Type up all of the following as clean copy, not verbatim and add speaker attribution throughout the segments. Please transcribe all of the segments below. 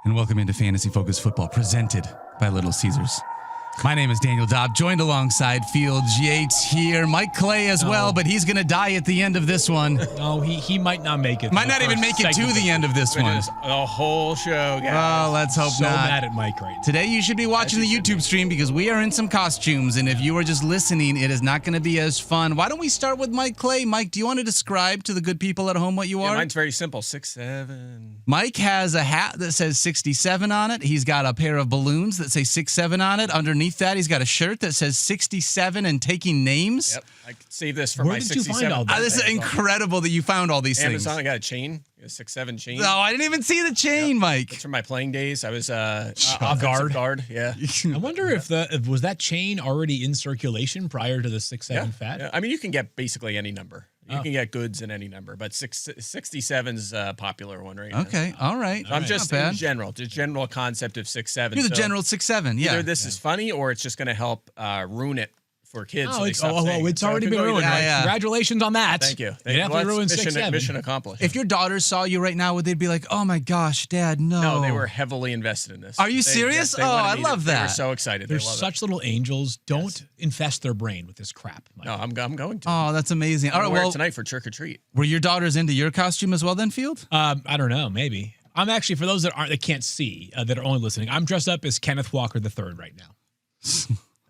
Speaker 1: And welcome into Fantasy Focus Football, presented by Little Caesars. My name is Daniel Dopp, joined alongside Fields, Yates here, Mike Clay as well, but he's going to die at the end of this one.
Speaker 2: No, he might not make it.
Speaker 1: Might not even make it to the end of this one.
Speaker 3: The whole show, guys.
Speaker 1: Oh, let's hope
Speaker 2: so
Speaker 1: not.
Speaker 2: mad at Mike right now.
Speaker 1: Today you should be watching the YouTube stream because we are in some costumes, and if you are just listening, it is not going to be as fun. Why don't we start with Mike Clay? Mike, do you want to describe to the good people at home what you are?
Speaker 3: Mine's very simple, 6'7".
Speaker 1: Mike has a hat that says 67 on it. He's got a pair of balloons that say 67 on it. Underneath that, he's got a shirt that says 67 and taking names.
Speaker 3: Yep, I could save this for
Speaker 2: Where
Speaker 3: my
Speaker 2: did you
Speaker 3: 67.
Speaker 2: find all that?
Speaker 1: This is incredible that you found all these
Speaker 3: Amazon,
Speaker 1: things.
Speaker 3: I got a chain, a 6'7" chain.
Speaker 1: No, I didn't even see the chain, Mike.
Speaker 3: It's from my playing days. I was
Speaker 2: guard.
Speaker 3: guard. Yeah.
Speaker 2: I wonder if was that chain already in circulation prior to the 6'7" fat?
Speaker 3: Yeah. I mean, you can get basically any number. You can get goods in any number, but 67's a popular one right now.
Speaker 1: Okay, all right.
Speaker 3: I'm just
Speaker 1: Not bad.
Speaker 3: in general, the general concept of 6'7".
Speaker 1: You're the general 6'7", yeah.
Speaker 3: Either this is funny or it's just going to help ruin it for kids. So
Speaker 2: it's
Speaker 3: it's
Speaker 2: already been ruined.
Speaker 1: Yeah,
Speaker 2: Right?
Speaker 1: yeah.
Speaker 2: Congratulations on that.
Speaker 3: Thank you.
Speaker 2: You
Speaker 3: Thank you.
Speaker 2: definitely
Speaker 3: Well,
Speaker 2: ruined
Speaker 3: that's
Speaker 2: 6'7".
Speaker 3: mission accomplished.
Speaker 1: If your daughters saw you right now, would they be like, oh my gosh, Dad, no.
Speaker 3: No, they were heavily invested in this.
Speaker 1: Are you serious?
Speaker 3: They
Speaker 1: Oh,
Speaker 3: wanted
Speaker 1: I
Speaker 3: me
Speaker 1: love
Speaker 3: They were
Speaker 1: that.
Speaker 3: so excited.
Speaker 2: They're
Speaker 3: They love
Speaker 2: such little angels. Don't infest their brain with this crap. Mike.
Speaker 3: it. No, I'm going to.
Speaker 1: Oh, that's amazing. All
Speaker 3: I'm
Speaker 1: right,
Speaker 3: gonna wear
Speaker 1: well,
Speaker 3: it tonight for trick or treat.
Speaker 1: were your daughters into your costume as well then, Field?
Speaker 2: I don't know. Maybe. I'm actually, for those that can't see, that are only listening, I'm dressed up as Kenneth Walker III right now.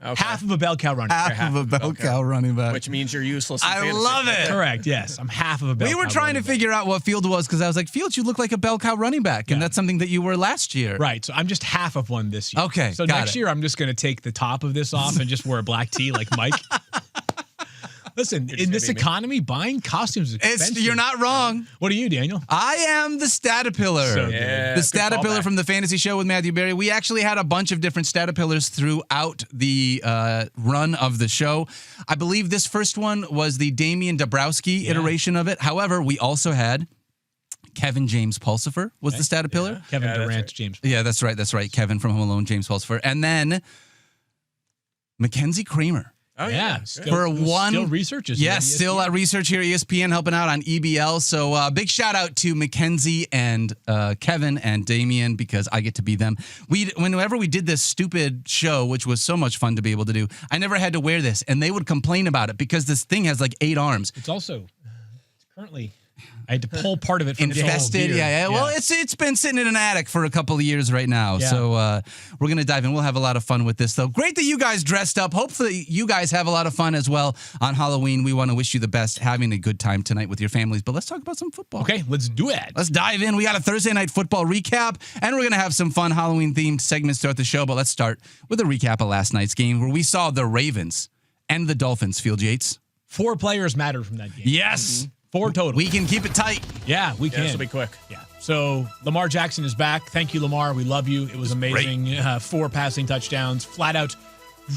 Speaker 3: Okay.
Speaker 2: Half of a bell cow running back.
Speaker 1: Half of a bell cow running back.
Speaker 3: Which means you're useless. In
Speaker 1: I
Speaker 3: fantasy.
Speaker 1: love it.
Speaker 2: Correct. Yes, I'm half of a bell
Speaker 1: We
Speaker 2: cow.
Speaker 1: were trying to
Speaker 2: running back.
Speaker 1: figure out what Field was because I was like, Field, you look like a bell cow running back, and
Speaker 2: Yeah.
Speaker 1: that's something that you were last year.
Speaker 2: Right. So I'm just half of one this year.
Speaker 1: Okay,
Speaker 2: So
Speaker 1: got
Speaker 2: next
Speaker 1: it.
Speaker 2: year, I'm just going to take the top of this off and just wear a black tee like Mike. Listen,
Speaker 3: just
Speaker 2: in this
Speaker 3: gonna be me.
Speaker 2: economy, buying costumes is expensive.
Speaker 1: You're not wrong.
Speaker 2: What are you, Daniel?
Speaker 1: I am the Statapillar.
Speaker 2: So
Speaker 3: Yeah,
Speaker 1: The
Speaker 3: good
Speaker 1: Statapillar
Speaker 3: callback.
Speaker 1: from the Fantasy Show with Matthew Berry. We actually had a bunch of different Statapillars throughout the run of the show. I believe this first one was the Damian Dabrowski iteration of it. However, we also had Kevin James Pulsifer was the Statapillar.
Speaker 2: Kevin
Speaker 3: Yeah, that's
Speaker 2: Durant,
Speaker 3: right.
Speaker 2: James.
Speaker 1: Yeah, that's right. That's right. Kevin from Home Alone, James Pulsifer. And then Mackenzie Kramer.
Speaker 3: Oh
Speaker 2: Yeah.
Speaker 3: good.
Speaker 2: Still researches.
Speaker 1: Yes, still at research here at ESPN, helping out on EBL. So big shout out to Mackenzie and Kevin and Damian because I get to be them. Whenever we did this stupid show, which was so much fun to be able to do, I never had to wear this, and they would complain about it because this thing has like 8 arms.
Speaker 2: It's also currently. I had to pull part of it from
Speaker 1: Infested,
Speaker 2: the
Speaker 1: yeah. Well, it's been sitting in an attic for a couple of years right now.
Speaker 2: Yeah.
Speaker 1: So we're gonna dive in. We'll have a lot of fun with this, though. Great that you guys dressed up. Hopefully, you guys have a lot of fun as well on Halloween. We want to wish you the best, having a good time tonight with your families. But let's talk about some football.
Speaker 2: Okay, let's do it.
Speaker 1: Let's dive in. We got a Thursday night football recap, and we're gonna have some fun Halloween-themed segments throughout the show. But let's start with a recap of last night's game, where we saw the Ravens and the Dolphins. Field Yates.
Speaker 2: 4 players mattered from that game.
Speaker 1: Yes,
Speaker 2: 4 total.
Speaker 1: we can keep it tight.
Speaker 2: Yeah, we
Speaker 3: Yeah,
Speaker 2: can.
Speaker 3: this will be quick.
Speaker 2: Yeah. So Lamar Jackson is back. Thank you, Lamar. We love you. It was amazing. 4 passing touchdowns, flat out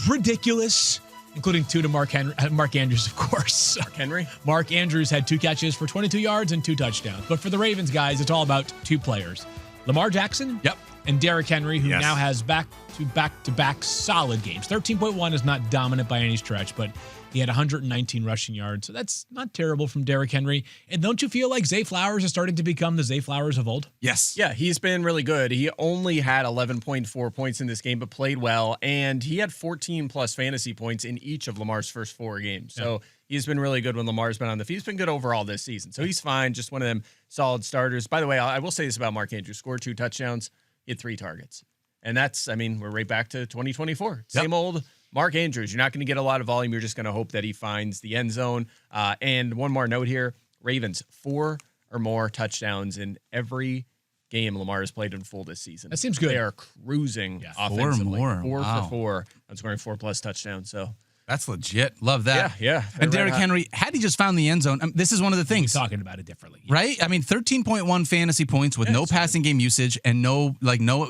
Speaker 2: ridiculous, including 2 to Mark Andrews, of course.
Speaker 3: Henry.
Speaker 2: Mark Andrews had 2 catches for 22 yards and 2 touchdowns. But for the Ravens, guys, it's all about 2 players. Lamar Jackson
Speaker 1: Yep.
Speaker 2: and Derrick Henry, who
Speaker 1: Yes.
Speaker 2: now has back-to-back solid games. 13.1 is not dominant by any stretch, but he had 119 rushing yards. So that's not terrible from Derrick Henry. And don't you feel like Zay Flowers is starting to become the Zay Flowers of old?
Speaker 1: Yes.
Speaker 3: Yeah, he's been really good. He only had 11.4 points in this game, but played well. And he had 14 plus fantasy points in each of Lamar's first 4 games. So he's been really good when Lamar's been on the field. He's been good overall this season. So he's fine. Just one of them solid starters. By the way, I will say this about Mark Andrews. Scored 2 touchdowns. He had 3 targets. And that's, I mean, we're right back to 2024. Same old Mark Andrews. You're not going to get a lot of volume. You're just going to hope that he finds the end zone. And one more note here. Ravens, 4 or more touchdowns in every game Lamar has played in full this season.
Speaker 2: That seems good.
Speaker 3: They are cruising
Speaker 1: 4
Speaker 3: offensively.
Speaker 1: more.
Speaker 3: 4
Speaker 1: Wow.
Speaker 3: for 4. I'm scoring 4+ touchdowns. So
Speaker 1: That's legit. Love that.
Speaker 3: yeah.
Speaker 1: And
Speaker 3: They're
Speaker 1: Derrick
Speaker 3: red hot.
Speaker 1: Henry, had he just found the end zone, this is one of the
Speaker 2: We're
Speaker 1: things,
Speaker 2: talking about it differently.
Speaker 1: right? I mean, 13.1 fantasy points with no passing game usage and no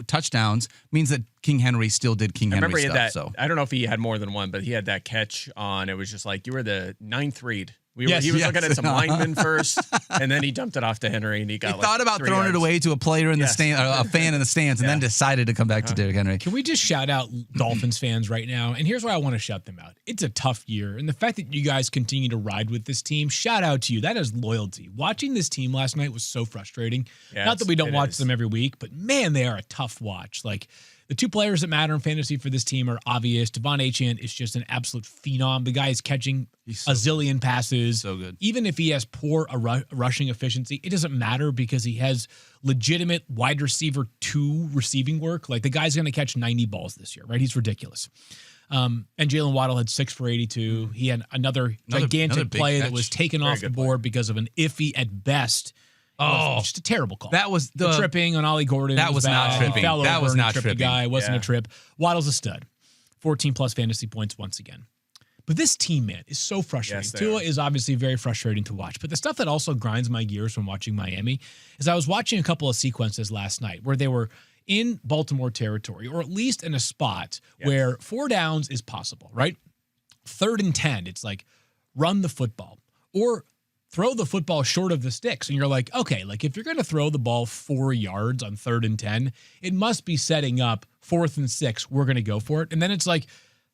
Speaker 1: touchdowns means that King Henry still did King
Speaker 3: I
Speaker 1: Henry
Speaker 3: remember he
Speaker 1: stuff.
Speaker 3: had that. I don't know if he had more than one, but he had that catch on. It was just like you were the 9th read He was looking at some linemen first, and then he dumped it off to Henry, and he
Speaker 1: thought about
Speaker 3: 3
Speaker 1: throwing
Speaker 3: yards.
Speaker 1: it away to a player in the stand, a fan in the stands, and then decided to come back to Derrick Henry.
Speaker 2: Can we just shout out Dolphins fans right now? And here's why I want to shout them out. It's a tough year, and the fact that you guys continue to ride with this team, shout out to you. That is loyalty. Watching this team last night was so frustrating.
Speaker 3: Yeah,
Speaker 2: Not that we don't watch them every week, but man, they are a tough watch. Like, the two players that matter in fantasy for this team are obvious. Devon Achane is just an absolute phenom. The guy is catching a zillion passes.
Speaker 1: So good.
Speaker 2: Even if he has poor rushing efficiency, it doesn't matter because he has legitimate wide receiver 2 receiving work. Like, the guy's going to catch 90 balls this year, right? He's ridiculous. And Jalen Waddle had 6 for 82. He had another gigantic play that was taken off the board because of an iffy at best. Oh, just a terrible call.
Speaker 1: That was
Speaker 2: the tripping on Ollie Gordon.
Speaker 1: That was not tripping.
Speaker 2: He fell over
Speaker 1: that was
Speaker 2: and
Speaker 1: not
Speaker 2: tripped
Speaker 1: tripping.
Speaker 2: the guy. It wasn't a trip. Waddle's a stud. 14 plus fantasy points once again. But this team, man, is so frustrating. Tua is obviously very frustrating to watch. But the stuff that also grinds my gears from watching Miami is I was watching a couple of sequences last night where they were in Baltimore territory, or at least in a spot where 4 downs is possible, right? 3rd and 10, it's like run the football. Or throw the football short of the sticks. And you're like, okay, like if you're going to throw the ball 4 yards on 3rd and 10, it must be setting up 4th and 6. We're going to go for it. And then it's like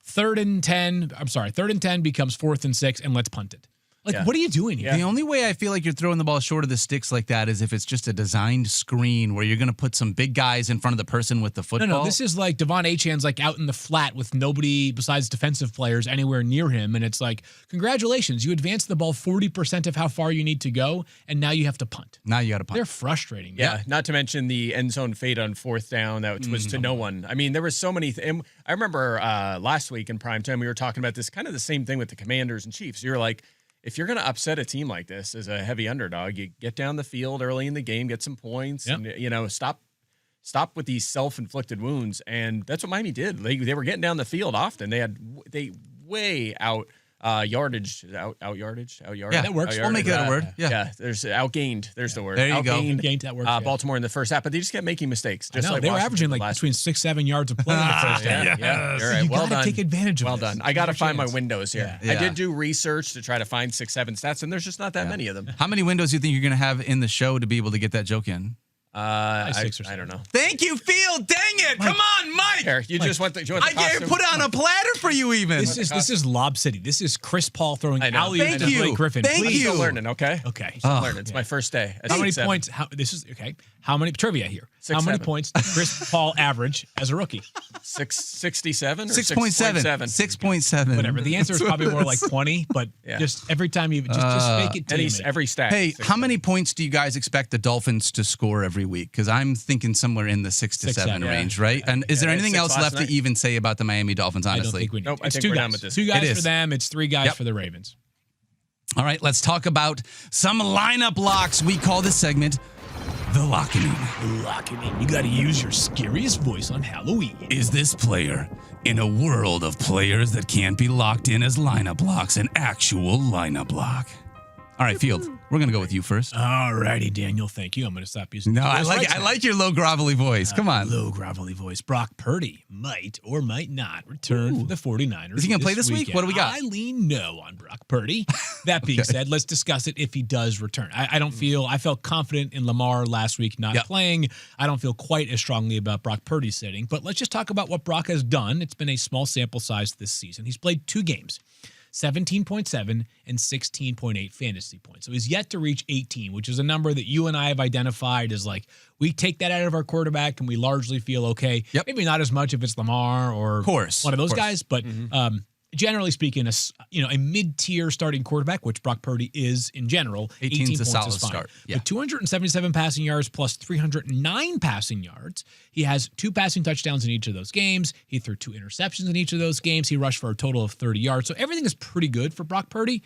Speaker 2: 3rd and 10 becomes 4th and 6, and let's punt it. Like, what are you doing here?
Speaker 1: The only way I feel like you're throwing the ball short of the sticks like that is if it's just a designed screen where you're going to put some big guys in front of the person with the football.
Speaker 2: No, this is like Devon Achane's like out in the flat with nobody besides defensive players anywhere near him. And it's like, congratulations, you advanced the ball 40% of how far you need to go, and now you have to punt.
Speaker 1: Now you got to punt.
Speaker 2: They're frustrating.
Speaker 3: Yeah, not to mention the end zone fade on 4th down that was to no one. I mean, there were so many. And I remember last week in primetime, we were talking about this, kind of the same thing with the Commanders and Chiefs. You're like, if you're going to upset a team like this as a heavy underdog, you get down the field early in the game, get some points, and stop with these self-inflicted wounds. And that's what Miami did. They were getting down the field often. They way out yardage.
Speaker 1: Yeah,
Speaker 2: that works.
Speaker 1: We'll make that a word.
Speaker 3: Yeah. There's outgained. There's the word.
Speaker 1: There you go.
Speaker 2: Outgained, that works.
Speaker 3: Baltimore in the first half, but they just kept making mistakes. Just like
Speaker 2: they were
Speaker 3: Washington
Speaker 2: averaging like between 6-7 yards of play in the first half.
Speaker 3: You're right.
Speaker 2: You
Speaker 3: Well
Speaker 2: gotta
Speaker 3: done.
Speaker 2: take advantage of
Speaker 3: Well
Speaker 2: this.
Speaker 3: done. I got to find my windows here.
Speaker 1: Yeah.
Speaker 3: I did do research to try to find 6-7 stats, and there's just not that many of them.
Speaker 1: How many windows do you think you're going to have in the show to be able to get that joke in?
Speaker 2: 6 or 7.
Speaker 3: I don't know.
Speaker 1: Thank you, Phil. Dang it. Come on, Mike.
Speaker 3: Here, you just went the
Speaker 1: I
Speaker 3: costume?
Speaker 1: put it on a platter for you even.
Speaker 2: This is Lob City. This is Chris Paul throwing
Speaker 3: I know.
Speaker 2: alley
Speaker 1: Thank
Speaker 2: to
Speaker 1: you.
Speaker 2: Blake Griffin.
Speaker 1: Thank
Speaker 2: Please.
Speaker 1: you.
Speaker 3: Still learning, okay?
Speaker 2: Okay.
Speaker 3: Still learning. It's my first day.
Speaker 2: How many
Speaker 3: 6'7".
Speaker 2: points? How many trivia here? How many
Speaker 3: 6'7".
Speaker 2: points did Chris Paul average as a rookie?
Speaker 3: 667 or
Speaker 1: 6.7. 6.7.
Speaker 2: Whatever. The answer is probably more like 20, but just every time you just fake it till you make it.
Speaker 3: Every stat.
Speaker 1: Hey, how many points do you guys expect the Dolphins to score every week? Because I'm thinking somewhere in the 6 to
Speaker 2: 6,
Speaker 1: 7
Speaker 2: 7,
Speaker 1: range, right? And is there
Speaker 3: they had
Speaker 1: anything
Speaker 3: 6
Speaker 1: else
Speaker 3: last
Speaker 1: left
Speaker 3: night.
Speaker 1: to even say about the Miami Dolphins,
Speaker 2: I don't
Speaker 1: honestly?
Speaker 2: think we need.
Speaker 3: Nope, I
Speaker 2: It's
Speaker 3: think
Speaker 2: 2
Speaker 3: we're
Speaker 2: guys.
Speaker 3: done with this.
Speaker 2: 2 guys
Speaker 1: It
Speaker 2: for
Speaker 1: is.
Speaker 2: them. It's 3 guys
Speaker 1: Yep.
Speaker 2: for the Ravens.
Speaker 1: All right, let's talk about some lineup locks. We call this segment the locking.
Speaker 2: Lock it in. You got to use your scariest voice on Halloween.
Speaker 1: Is this player in a world of players that can't be locked in as lineup locks an actual lineup lock? All right, Field, we're going to go with you first.
Speaker 2: All righty, Daniel. Thank you. I'm going to stop using
Speaker 1: No,
Speaker 2: the
Speaker 1: I
Speaker 2: voice right now.
Speaker 1: like your low grovelly voice. Come on.
Speaker 2: Low gravelly voice. Brock Purdy might or might not return for the 49ers.
Speaker 1: Is he gonna play this week?
Speaker 2: weekend.
Speaker 1: What do we got?
Speaker 2: I lean no on Brock Purdy. That being said, let's discuss it if he does return. I felt confident in Lamar last week not playing. I don't feel quite as strongly about Brock Purdy sitting, but let's just talk about what Brock has done. It's been a small sample size this season. He's played 2 games. 17.7 and 16.8 fantasy points. So he's yet to reach 18, which is a number that you and I have identified as like, we take that out of our quarterback and we largely feel okay.
Speaker 1: Yep.
Speaker 2: Maybe not as much if it's Lamar or one of those guys, but generally speaking, a mid-tier starting quarterback, which Brock Purdy is in general, 18
Speaker 1: 18's a
Speaker 2: points
Speaker 1: solid
Speaker 2: is fine.
Speaker 1: start. Yeah.
Speaker 2: But 277 passing yards plus 309 passing yards. He has 2 passing touchdowns in each of those games. He threw 2 interceptions in each of those games. He rushed for a total of 30 yards. So everything is pretty good for Brock Purdy.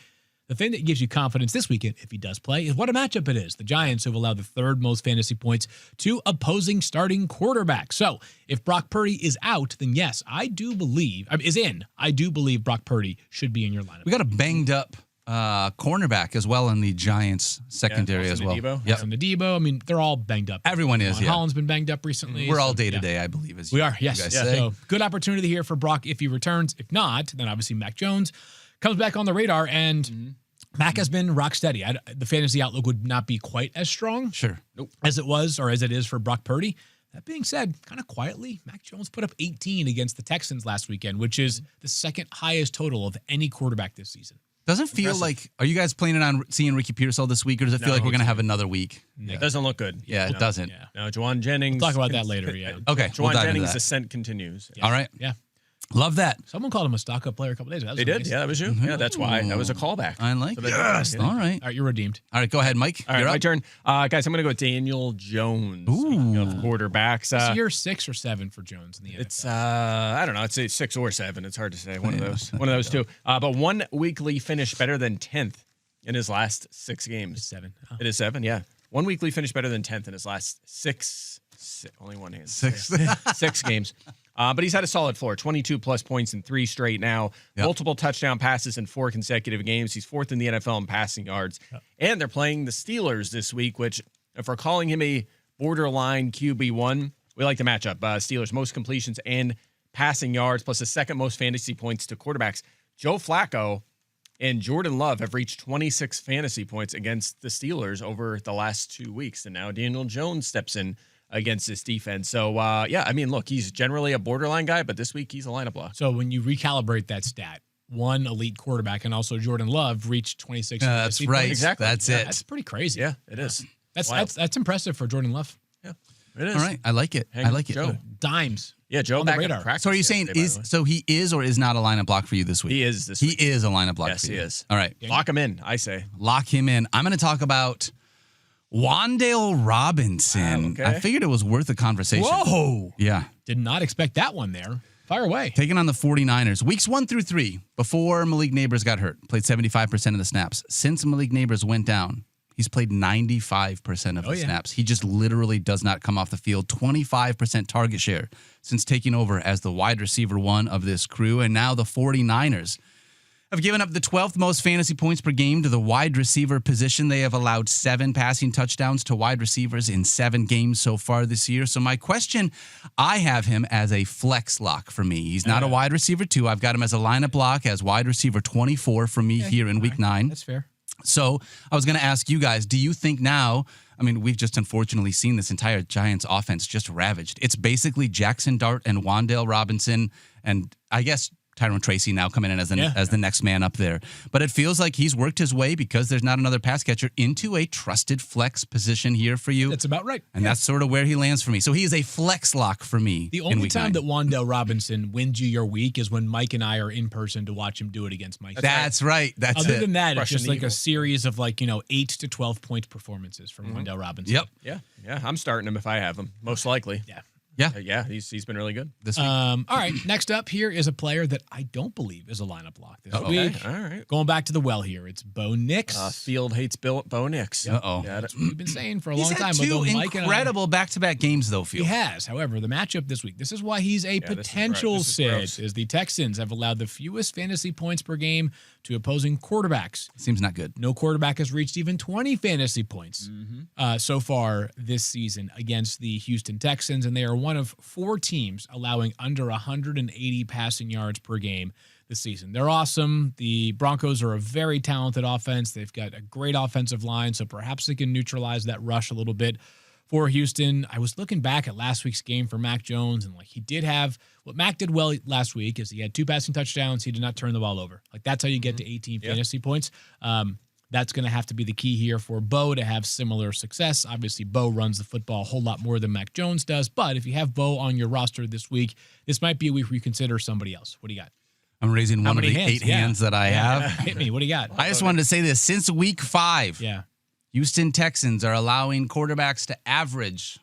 Speaker 2: The thing that gives you confidence this weekend, if he does play, is what a matchup it is. The Giants have allowed the 3rd most fantasy points to opposing starting quarterbacks. So if Brock Purdy is out, then yes, I do believe Brock Purdy should be in your lineup.
Speaker 1: We got a banged up cornerback as well in the Giants secondary as well.
Speaker 3: Debo.
Speaker 2: From the Debo, I mean, they're all banged up.
Speaker 1: Everyone is,
Speaker 2: Juwan Holland's been banged up recently.
Speaker 1: We're all day to day, I believe. As
Speaker 2: We
Speaker 1: you
Speaker 2: are, yes.
Speaker 1: guys say.
Speaker 2: So good opportunity here for Brock if he returns. If not, then obviously Mac Jones comes back on the radar. And Mac has been rock steady. The fantasy outlook would not be quite as strong
Speaker 1: Sure.
Speaker 2: as it was or as it is for Brock Purdy. That being said, kind of quietly, Mac Jones put up 18 against the Texans last weekend, which is the second highest total of any quarterback this season.
Speaker 1: Doesn't feel like, are you guys planning on seeing Ricky Pearsall this week, or does it feel like we're going to have another week?
Speaker 3: It doesn't look good.
Speaker 1: Yeah, it doesn't.
Speaker 2: Yeah.
Speaker 3: No, Juwan Jennings.
Speaker 2: We'll talk about that later, yeah.
Speaker 1: Okay,
Speaker 3: Juwan
Speaker 1: we'll dive into
Speaker 3: Jennings'
Speaker 1: that.
Speaker 3: ascent continues.
Speaker 1: All right.
Speaker 2: Yeah.
Speaker 1: Love that.
Speaker 2: Someone called him a stock-up player a couple days ago. That was
Speaker 3: They did?
Speaker 2: nice.
Speaker 3: Yeah, that was you. Yeah, that's why. That was a callback.
Speaker 1: I like
Speaker 3: So
Speaker 1: it.
Speaker 3: yes.
Speaker 1: All right.
Speaker 2: All right, you're redeemed.
Speaker 1: All right, go ahead, Mike.
Speaker 3: All right,
Speaker 1: You're
Speaker 3: my
Speaker 1: up.
Speaker 3: turn. Guys, I'm going to go with Daniel Jones. Speaking of quarterbacks.
Speaker 2: This year, 6 or 7 for Jones in the NFL.
Speaker 3: It's I don't know. I'd say 6 or 7. It's hard to say. One of those. One of those two. But one weekly finish better than 10th in his last 6 games.
Speaker 2: 7. Oh.
Speaker 3: It is 7. Yeah, one weekly finish better than 10th in his last 6. Only one hand.
Speaker 1: 6.
Speaker 3: 6 games. But he's had a solid floor, 22 plus points in 3 straight now, multiple touchdown passes in 4 consecutive games. He's 4th in the NFL in passing yards. And they're playing the Steelers this week, which if we're calling him a borderline QB1, we like the matchup. Steelers most completions and passing yards, plus the second most fantasy points to quarterbacks. Joe Flacco and Jordan Love have reached 26 fantasy points against the Steelers over the last 2 weeks. And now Daniel Jones steps in against this defense. So, yeah, I mean, look, he's generally a borderline guy, but this week he's a lineup block.
Speaker 2: So when you recalibrate that stat, one elite quarterback and also Jordan Love reached 26.
Speaker 1: That's
Speaker 2: fantasy
Speaker 1: right.
Speaker 2: points.
Speaker 3: Exactly.
Speaker 1: That's
Speaker 2: Yeah,
Speaker 1: it.
Speaker 2: That's pretty crazy.
Speaker 3: Yeah, it is.
Speaker 2: That's impressive for Jordan Love.
Speaker 3: Yeah, it is.
Speaker 1: All right, I like it. I like it.
Speaker 3: Joe.
Speaker 2: Dimes.
Speaker 3: Yeah, Joe
Speaker 2: On the
Speaker 3: back at
Speaker 2: radar.
Speaker 3: practice
Speaker 1: So are you saying
Speaker 3: yesterday, by the way.
Speaker 1: so he is or is not a lineup block for you this week?
Speaker 3: He is this
Speaker 1: He
Speaker 3: week.
Speaker 1: is a lineup block
Speaker 3: Yes,
Speaker 1: for you.
Speaker 3: he is.
Speaker 1: All right.
Speaker 3: Lock him in, I say.
Speaker 1: Lock him in. I'm going to talk about Wan'Dale Robinson.
Speaker 3: Okay.
Speaker 1: I figured it was worth a conversation.
Speaker 2: Whoa.
Speaker 1: Yeah.
Speaker 2: Did not expect that one there. Fire away.
Speaker 1: Taking on the 49ers. Weeks 1 through 3, before Malik Neighbors got hurt, played 75% of the snaps. Since Malik Neighbors went down, he's played 95% of the snaps. He just literally does not come off the field. 25% target share since taking over as the wide receiver 1 of this crew. And now the 49ers have given up the 12th most fantasy points per game to the wide receiver position. They have allowed 7 passing touchdowns to wide receivers in 7 games so far this year. So my question, I have him as a flex lock for me. He's not a wide receiver 2. I've got him as a lineup block as wide receiver 24 for me here in week 9.
Speaker 2: That's fair.
Speaker 1: So I was going to ask you guys, do you think now, I mean, we've just unfortunately seen this entire Giants offense just ravaged. It's basically Jackson Dart and Wan'Dale Robinson, and I guess Tyrone Tracy now coming in as the next man up there. But it feels like he's worked his way, because there's not another pass catcher, into a trusted flex position here for you.
Speaker 2: That's about right.
Speaker 1: And that's sort of where he lands for me. So he is a flex lock for me.
Speaker 2: The
Speaker 1: in
Speaker 2: only
Speaker 1: week
Speaker 2: time
Speaker 1: 9.
Speaker 2: that Wan'Dale Robinson wins you your week is when Mike and I are in person to watch him do it against Mike.
Speaker 1: That's right. That's
Speaker 2: Other
Speaker 1: it.
Speaker 2: than that, it's
Speaker 3: Crushing
Speaker 2: just
Speaker 3: the
Speaker 2: like
Speaker 3: Eagle.
Speaker 2: a series of 8 to 12 point performances from Wan'Dale Robinson.
Speaker 1: Yep.
Speaker 3: Yeah, I'm starting him if I have him, most likely.
Speaker 2: Yeah.
Speaker 1: Yeah.
Speaker 3: Yeah, he's been really good.
Speaker 1: This week.
Speaker 2: All right. Next up here is a player that I don't believe is a lineup block this week.
Speaker 3: All right.
Speaker 2: Going back to the well here, it's Bo Nix.
Speaker 3: Field hates Bo Nix.
Speaker 1: Uh-oh.
Speaker 3: Got it.
Speaker 2: We've been saying for a
Speaker 1: He's
Speaker 2: long
Speaker 1: had
Speaker 2: time.
Speaker 1: 2
Speaker 2: although Mike and I-
Speaker 1: incredible back-to-back games, though,
Speaker 2: He
Speaker 1: Field.
Speaker 2: has. However, the matchup this week, this is why he's a
Speaker 3: this is
Speaker 2: potential
Speaker 3: this is
Speaker 2: sit,
Speaker 3: gross.
Speaker 2: is the Texans have allowed the fewest fantasy points per game to opposing quarterbacks.
Speaker 1: Seems not good.
Speaker 2: No quarterback has reached even 20 fantasy points
Speaker 3: Mm-hmm.
Speaker 2: so far this season against the Houston Texans, and they are one of 4 teams allowing under 180 passing yards per game this season. They're awesome. The Broncos are a very talented offense. They've got a great offensive line, so perhaps they can neutralize that rush a little bit for Houston. I was looking back at last week's game for Mac Jones, and he did have what Mac did well last week is he had 2 passing touchdowns. He did not turn the ball over. That's how you get to 18 fantasy points. That's going to have to be the key here for Bo to have similar success. Obviously, Bo runs the football a whole lot more than Mac Jones does, but if you have Bo on your roster this week, this might be a week where you consider somebody else. What do you got?
Speaker 1: I'm raising
Speaker 2: How
Speaker 1: one of
Speaker 2: many
Speaker 1: the
Speaker 2: hands?
Speaker 1: 8 hands that I have.
Speaker 2: Hit me. What do you got?
Speaker 1: I just wanted to say this. Since week 5,
Speaker 2: Yeah.
Speaker 1: Houston Texans are allowing quarterbacks to average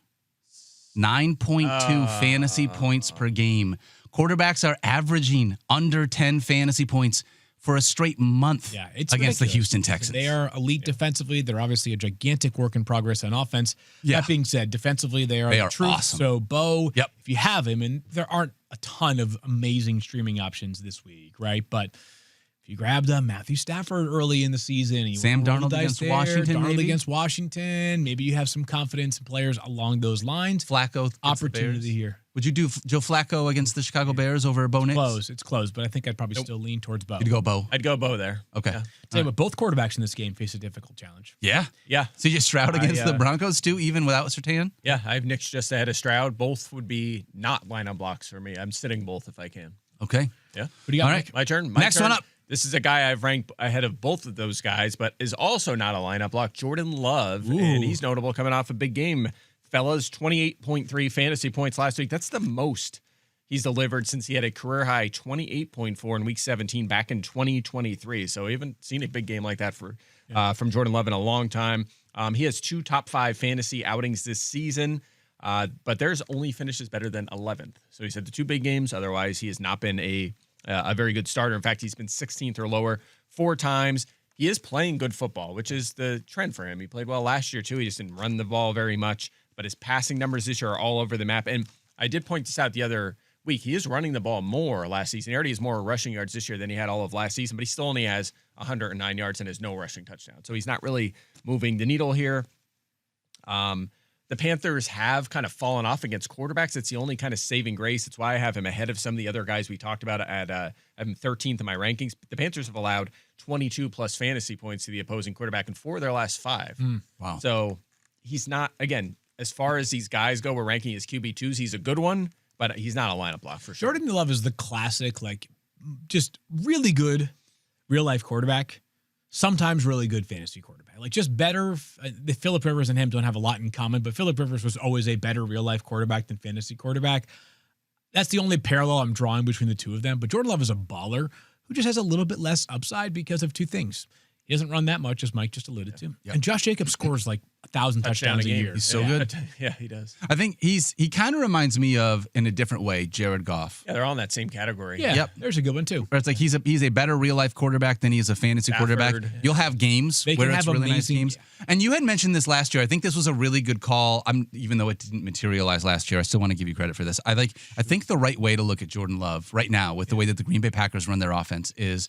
Speaker 1: 9.2 fantasy points per game. Quarterbacks are averaging under 10 fantasy points for a straight month
Speaker 2: It's
Speaker 1: against the
Speaker 2: ridiculous.
Speaker 1: Houston Texans.
Speaker 2: They are elite defensively. They're obviously a gigantic work in progress on offense.
Speaker 1: Yeah.
Speaker 2: That being said, defensively, they are
Speaker 1: They
Speaker 2: the
Speaker 1: are
Speaker 2: truth.
Speaker 1: awesome.
Speaker 2: So, Bo,
Speaker 1: Yep.
Speaker 2: if you have him, and there aren't a ton of amazing streaming options this week, right? But if you grabbed Matthew Stafford early in the season, and you
Speaker 1: Sam
Speaker 2: roll the
Speaker 1: Darnold
Speaker 2: dice
Speaker 1: against
Speaker 2: there,
Speaker 1: Washington,
Speaker 2: Darnold
Speaker 1: maybe?
Speaker 2: against Washington, maybe you have some confidence in players along those lines.
Speaker 1: Flacco. against the
Speaker 2: Opportunity
Speaker 1: Bears.
Speaker 2: here.
Speaker 1: Would you do Joe Flacco against the Chicago Bears over Bo Nix?
Speaker 2: It's close, but I think I'd probably still lean towards Bo.
Speaker 1: You'd go Bo.
Speaker 3: I'd go Bo there.
Speaker 1: Okay.
Speaker 3: Yeah.
Speaker 2: Tell you what, both quarterbacks in this game face a difficult challenge.
Speaker 1: Yeah.
Speaker 3: Yeah.
Speaker 1: CJ Stroud against the Broncos too, even without Surtain?
Speaker 3: Yeah, I have Nick just ahead of Stroud. Both would be not lineup blocks for me. I'm sitting both if I can.
Speaker 1: Okay.
Speaker 3: Yeah.
Speaker 2: What do you got,
Speaker 1: All right.
Speaker 2: Mike?
Speaker 3: My turn.
Speaker 1: Next one up.
Speaker 3: This is a guy I've ranked ahead of both of those guys, but is also not a lineup block. Jordan Love, and he's notable coming off a big game. Fellas, 28.3 fantasy points last week. That's the most he's delivered since he had a career-high 28.4 in Week 17 back in 2023. So we haven't seen a big game like that from Jordan Love in a long time. He has 2 top 5 fantasy outings this season, but theirs only finishes better than 11th. So he's had the 2 big games. Otherwise, he has not been a very good starter. In fact, he's been 16th or lower 4 times. He is playing good football, which is the trend for him. He played well last year, too. He just didn't run the ball very much, but his passing numbers this year are all over the map. And I did point this out the other week. He is running the ball more last season. He already has more rushing yards this year than he had all of last season, but he still only has 109 yards and has no rushing touchdown. So he's not really moving the needle here. The Panthers have kind of fallen off against quarterbacks. It's the only kind of saving grace. It's why I have him ahead of some of the other guys we talked about at I have him 13th in my rankings. The Panthers have allowed 22 plus fantasy points to the opposing quarterback in 4 of their last 5.
Speaker 1: Wow.
Speaker 3: So he's not, again, as far as these guys go, we're ranking his QB2s. He's a good one, but he's not a lineup block for sure.
Speaker 2: Jordan Love is the classic, like, just really good real-life quarterback, sometimes really good fantasy quarterback. Like, just better. Phillip Rivers and him don't have a lot in common, but Phillip Rivers was always a better real-life quarterback than fantasy quarterback. That's the only parallel I'm drawing between the two of them. But Jordan Love is a baller who just has a little bit less upside because of 2 things. He doesn't run that much, as Mike just alluded to. Yep. And Josh Jacobs scores like 1,000 touchdowns a year.
Speaker 1: He's so good.
Speaker 3: Yeah, he does.
Speaker 1: I think he kind of reminds me of, in a different way, Jared Goff.
Speaker 3: Yeah, they're all in that same category.
Speaker 2: Yeah, there's a good one too.
Speaker 1: Where it's like he's a better real life quarterback than he is a fantasy quarterback. You'll have games where it's really nice games. And you had mentioned this last year. I think this was a really good call. Even though it didn't materialize last year, I still want to give you credit for this. I think the right way to look at Jordan Love right now with the way that the Green Bay Packers run their offense is,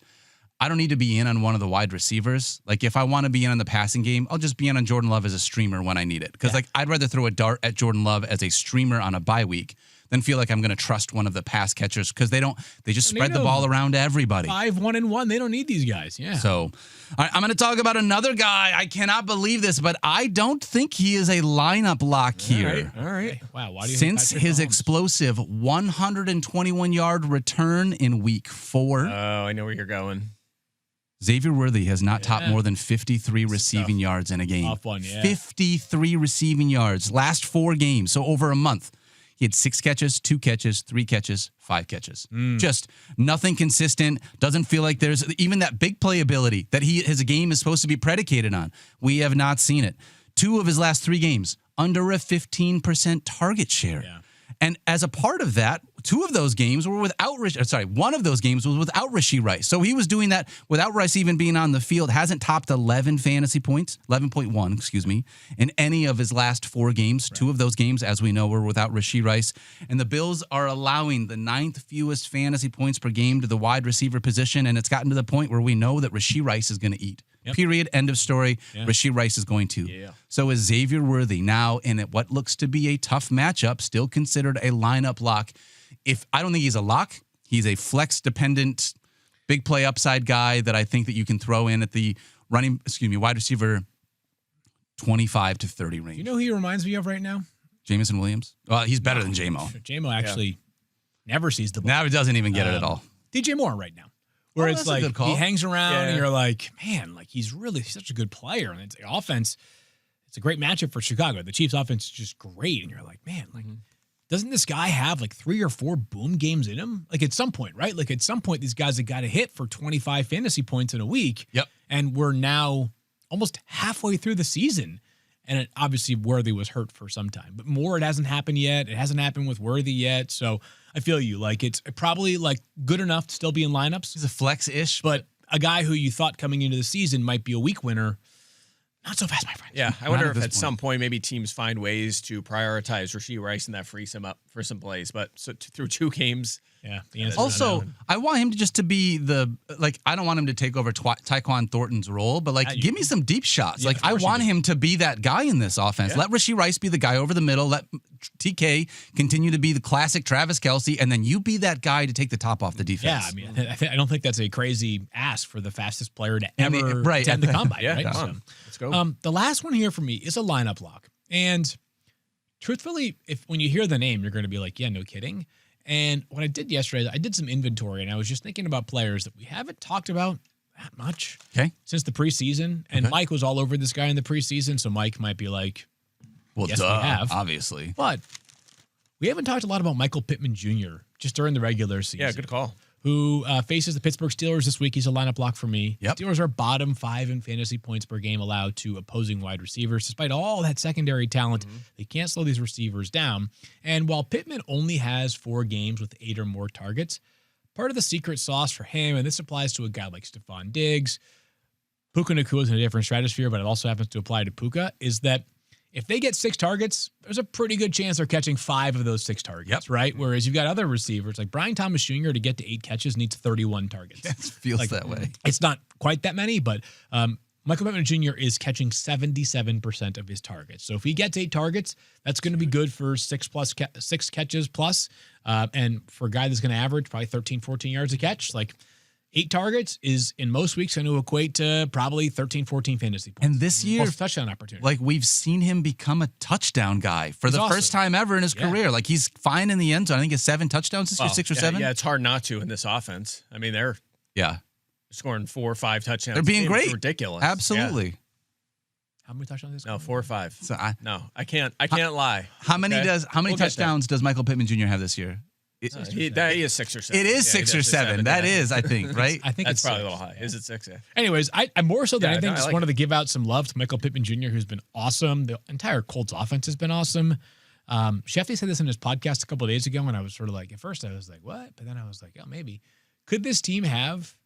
Speaker 1: I don't need to be in on one of the wide receivers. Like, if I want to be in on the passing game, I'll just be in on Jordan Love as a streamer when I need it. Because I'd rather throw a dart at Jordan Love as a streamer on a bye week than feel like I'm going to trust one of the pass catchers, because they just spread the ball around to everybody.
Speaker 2: 5-1-1. They don't need these guys. Yeah.
Speaker 1: So, all right, I'm going to talk about another guy. I cannot believe this, but I don't think he is a lineup lock here.
Speaker 3: All right.
Speaker 2: Wow. Why do you
Speaker 1: Since his explosive 121-yard return in week 4.
Speaker 3: Oh, I know where you're going.
Speaker 1: Xavier Worthy has not topped more than 53 receiving yards in a game.
Speaker 2: Tough one, yeah.
Speaker 1: 53 receiving yards. Last 4 games, so over a month. He had 6 catches, 2 catches, 3 catches, 5 catches. Just nothing consistent. Doesn't feel like there's even that big playability that his game is supposed to be predicated on. We have not seen it. 2 of his last 3 games, under a 15% target share.
Speaker 2: Yeah.
Speaker 1: And as a part of that, 2 of those games were without one of those games was without Rashee Rice. So he was doing that without Rice even being on the field. Hasn't topped 11 fantasy points, 11.1, excuse me, in any of his last 4 games. Right. 2 of those games, as we know, were without Rashee Rice. And the Bills are allowing the 9th fewest fantasy points per game to the wide receiver position. And it's gotten to the point where we know that Rashee Rice is going to eat. Yep. Period. End of story. Yeah. Rashee Rice is going to. Yeah. So is Xavier Worthy now in what looks to be a tough matchup, still considered a lineup lock? I don't think he's a lock. He's a flex-dependent, big play upside guy that I think that you can throw in at the wide receiver 25 to 30 range.
Speaker 2: You know who he reminds me of right now?
Speaker 1: Jamison Williams. Well, he's better than J-Mo.
Speaker 2: J-Mo actually never sees the ball.
Speaker 1: Now he doesn't even get it at all.
Speaker 2: DJ Moore right now. Where it's like he hangs around and you're like, man, like he's such a good player. And it's the offense. It's a great matchup for Chicago. The Chiefs offense is just great. And you're like, man, like, doesn't this guy have like 3 or 4 boom games in him? Like at some point, right? Like at some point, these guys have got to hit for 25 fantasy points in a week.
Speaker 1: Yep.
Speaker 2: And we're now almost halfway through the season. And obviously Worthy was hurt for some time, but Moore, it hasn't happened yet. It hasn't happened with Worthy yet. So I feel you. Like it's probably like good enough to still be in lineups.
Speaker 1: He's a flex-ish.
Speaker 2: But a guy who you thought coming into the season might be a week winner, not so fast, my friend.
Speaker 3: Yeah, I wonder if at some point maybe teams find ways to prioritize Rashee Rice and that frees him up for some plays, but through 2 games.
Speaker 2: Yeah. The answer
Speaker 1: Also, I want him to be I don't want him to take over Tyquan Thornton's role, but give me some deep shots.
Speaker 2: Yeah,
Speaker 1: I want him to be that guy in this offense.
Speaker 3: Yeah.
Speaker 1: Let Rashee Rice be the guy over the middle. Let TK continue to be the classic Travis Kelce, and then you be that guy to take the top off the defense.
Speaker 2: Yeah, I mean, I don't think that's a crazy ask for the fastest player to ever
Speaker 1: right.
Speaker 2: attend the combine.
Speaker 3: Yeah,
Speaker 2: right?
Speaker 3: come on. Let's go.
Speaker 2: The last one here for me is a lineup lock. And truthfully, when you hear the name, you're going to be like, yeah, no kidding. And what I did yesterday, I did some inventory, and I was just thinking about players that we haven't talked about that much since the preseason. And Mike was all over this guy in the preseason, so Mike might be like,
Speaker 1: well,
Speaker 2: yes,
Speaker 1: duh,
Speaker 2: we have.
Speaker 1: obviously.
Speaker 2: But we haven't talked a lot about Michael Pittman Jr. just during the regular season.
Speaker 3: Yeah, good call.
Speaker 2: Who faces the Pittsburgh Steelers this week. He's a lineup block for me.
Speaker 1: Yep.
Speaker 2: Steelers are bottom 5 in fantasy points per game allowed to opposing wide receivers. Despite all that secondary talent, they can't slow these receivers down. And while Pittman only has 4 games with 8 or more targets, part of the secret sauce for him, and this applies to a guy like Stephon Diggs, Puka Nacua is in a different stratosphere, but it also happens to apply to Puka, is that if they get 6 targets, there's a pretty good chance they're catching 5 of those 6 targets, right? Whereas you've got other receivers like Brian Thomas Jr. to get to 8 catches needs 31 targets.
Speaker 1: It feels that way.
Speaker 2: It's not quite that many, but Michael Pittman Jr. is catching 77% of his targets. So if he gets 8 targets, that's going to be good for 6 catches plus. And for a guy that's going to average probably 13, 14 yards a catch, 8 targets is in most weeks going to equate to probably 13, 14 fantasy points.
Speaker 1: And this year,
Speaker 2: plus touchdown opportunity.
Speaker 1: We've seen him become a touchdown guy for the first time ever in his career. He's fine in the end zone. I think it's 7 touchdowns this year, 6 or 7.
Speaker 3: Yeah, it's hard not to in this offense. I mean, they're scoring 4 or 5 touchdowns.
Speaker 1: They're being great.
Speaker 3: It's ridiculous.
Speaker 1: Absolutely.
Speaker 3: Yeah.
Speaker 2: How many touchdowns this?
Speaker 3: No, 4 or 5.
Speaker 1: So
Speaker 3: I can't lie.
Speaker 1: How many touchdowns does Michael Pittman Jr. have this year?
Speaker 3: He is 6 or 7.
Speaker 1: It is 6 or 7. That is, I think, right?
Speaker 2: I think
Speaker 3: that's
Speaker 2: it's
Speaker 3: probably
Speaker 2: 6.
Speaker 3: a little high. Is it 6? Yeah.
Speaker 2: Anyways, I more so than anything just
Speaker 3: I
Speaker 2: wanted to give out some love to Michael Pittman Jr., who's been awesome. The entire Colts offense has been awesome. Shefty said this in his podcast a couple of days ago, and I was sort of at first I was like, what? But then I was like, oh, maybe. Could this team have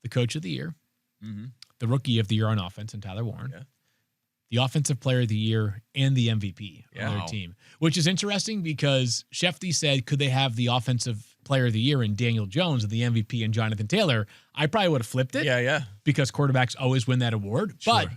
Speaker 2: the coach of the year, the rookie of the year on offense, and Tyler Warren, the offensive player of the year, and the MVP on their team? Which is interesting because Shefty said, could they have the offensive player of the year in Daniel Jones and the MVP in Jonathan Taylor? I probably would have flipped it.
Speaker 3: Yeah.
Speaker 2: Because quarterbacks always win that award. But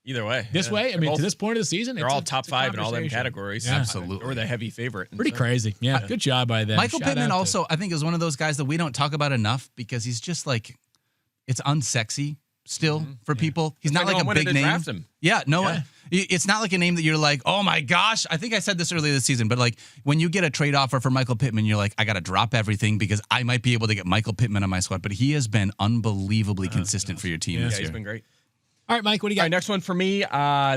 Speaker 3: either way.
Speaker 2: This way, I mean, to this point of the season,
Speaker 3: they're all top 5 in all them categories.
Speaker 2: Yeah.
Speaker 1: Absolutely.
Speaker 3: Or the heavy favorite.
Speaker 2: Pretty crazy. Yeah. Good job by them.
Speaker 1: Michael Pittman also, I think, is one of those guys that we don't talk about enough because he's just it's unsexy still for people. He's not like a big name.
Speaker 3: Draft him.
Speaker 1: Yeah, no, it's not like a name that you're like, oh my gosh. I think I said this earlier this season, but when you get a trade offer for Michael Pittman, you're like, I got to drop everything because I might be able to get Michael Pittman on my squad. But he has been unbelievably consistent for your team this year.
Speaker 3: He's been great.
Speaker 2: All right, Mike, what do you got?
Speaker 3: All right, next one for me.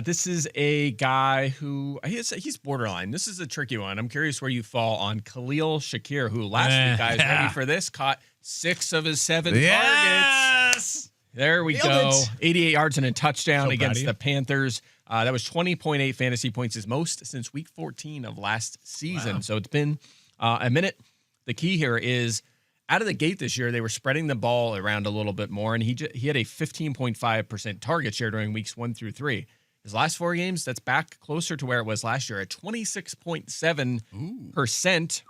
Speaker 3: This is a guy who he's borderline. This is a tricky one. I'm curious where you fall on Khalil Shakir, who last week, guys, ready for this, caught 6 of his 7 targets. There we go. 88 yards and a touchdown against the Panthers. That was 20.8 fantasy points, his most since week 14 of last season. Wow. So it's been a minute. The key here is out of the gate this year, they were spreading the ball around a little bit more, and he had a 15.5% target share during weeks 1 through 3. His last 4 games, that's back closer to where it was last year at 26.7%.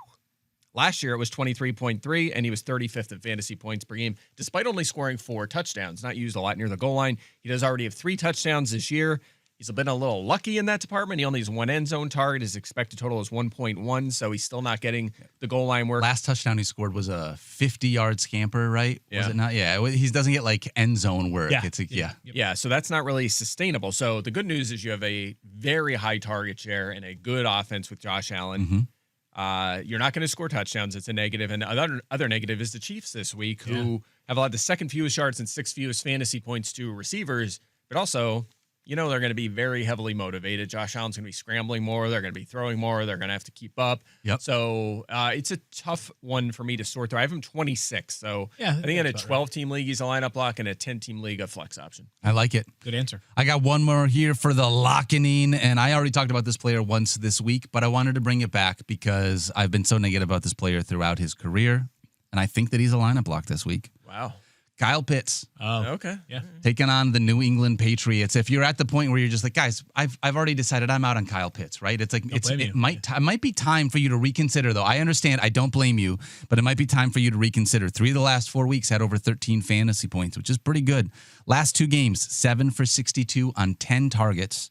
Speaker 3: Last year, it was 23.3, and he was 35th in fantasy points per game, despite only scoring 4 touchdowns. Not used a lot near the goal line. He does already have 3 touchdowns this year. He's been a little lucky in that department. He only has 1 end zone target. His expected total is 1.1, so he's still not getting the goal line work.
Speaker 1: Last touchdown he scored was a 50-yard scamper, right?
Speaker 3: Yeah.
Speaker 1: Was it not? Yeah, he doesn't get end zone work.
Speaker 2: Yeah.
Speaker 1: It's
Speaker 3: Yeah, so that's not really sustainable. So the good news is you have a very high target share and a good offense with Josh Allen. You're not going to score touchdowns. It's a negative. And other negative is the Chiefs this week, who have allowed the 2nd fewest yards and 6th fewest fantasy points to receivers, but also, they're going to be very heavily motivated. Josh Allen's going to be scrambling more. They're going to be throwing more. They're going to have to keep up.
Speaker 1: Yep.
Speaker 3: So it's a tough one for me to sort through. I have him 26. So I think in a 12-team league, he's a lineup block, and a 10-team league, a flex option.
Speaker 1: I like it.
Speaker 2: Good answer.
Speaker 1: I got one more here for the lockening, and I already talked about this player once this week, but I wanted to bring it back because I've been so negative about this player throughout his career, and I think that he's a lineup block this week.
Speaker 3: Wow.
Speaker 1: Kyle Pitts.
Speaker 2: Oh,
Speaker 3: Okay.
Speaker 2: yeah.
Speaker 1: Taking on the New England Patriots. If you're at the point where you're just like, guys, I've already decided I'm out on Kyle Pitts, right? It's like it might be time for you to reconsider, though. I understand. I don't blame you, but it might be time for you to reconsider. 3 of the last 4 weeks had over 13 fantasy points, which is pretty good. Last 2 games, 7 for 62 on 10 targets,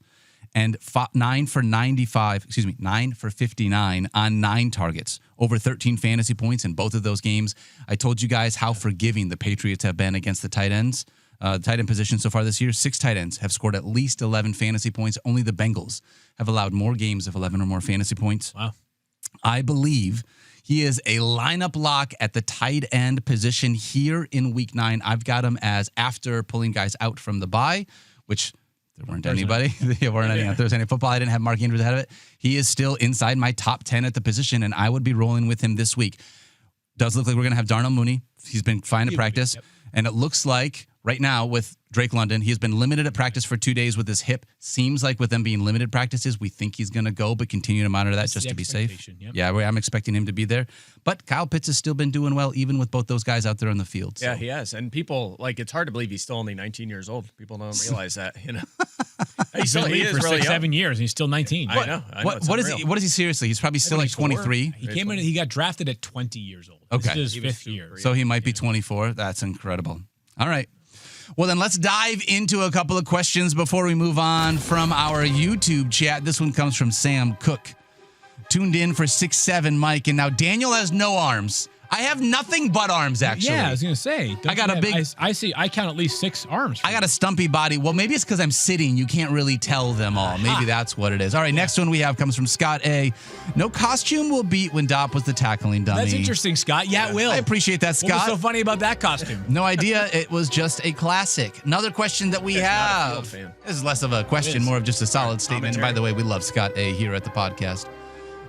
Speaker 1: and 9 for 59 on 9 targets. Over 13 fantasy points in both of those games. I told you guys how forgiving the Patriots have been against the tight ends. Tight end position so far this year, 6 tight ends have scored at least 11 fantasy points. Only the Bengals have allowed more games of 11 or more fantasy points.
Speaker 2: Wow.
Speaker 1: I believe he is a lineup lock at the tight end position here in week 9. I've got him as after pulling guys out from the bye, which there weren't anybody. There weren't any on Thursday Night Football. I didn't have Mark Andrews ahead of it. He is still inside my top 10 at the position, and I would be rolling with him this week. Does look like we're going to have Darnell Mooney. He's been fine at practice.
Speaker 2: Yep.
Speaker 1: And it looks like right now with Drake London, he has been limited at practice for 2 days with his hip. Seems like with them being limited practices, we think he's going to go, but continue to monitor that just to be safe.
Speaker 2: Yep.
Speaker 1: Yeah, I'm expecting him to be there. But Kyle Pitts has still been doing well, even with both those guys out there on the field. So.
Speaker 3: Yeah, he has. And people, it's hard to believe he's still only 19 years old. People don't realize that,
Speaker 2: He's been in the league for
Speaker 3: really
Speaker 2: 7 years, and he's still 19.
Speaker 3: I know.
Speaker 1: What is he? What is he seriously? He's probably still like 23.
Speaker 2: He came in. He got drafted at 20 years old.
Speaker 1: Okay.
Speaker 2: This is his 5th year.
Speaker 1: So he might be 24. That's incredible. All right. Well, then let's dive into a couple of questions before we move on from our YouTube chat. This one comes from Sam Cook. Tuned in for 6'7", Mike. And now Daniel has no arms. I have nothing but arms, actually.
Speaker 2: Yeah, I was going to say.
Speaker 1: I got a big...
Speaker 2: I count at least 6 arms.
Speaker 1: I got a stumpy body. Well, maybe it's because I'm sitting. You can't really tell them all. Maybe that's what it is. All right, next one we have comes from Scott A. No costume will beat when Dopp was the tackling dummy.
Speaker 2: That's interesting, Scott. Yeah, it will.
Speaker 1: I appreciate that, Scott.
Speaker 2: What was so funny about that costume?
Speaker 1: No idea. It was just a classic. Another question that we have.
Speaker 3: Not a Field fan.
Speaker 1: This is less of a question, more of just a solid statement. And by the way, we love Scott A. here at the podcast.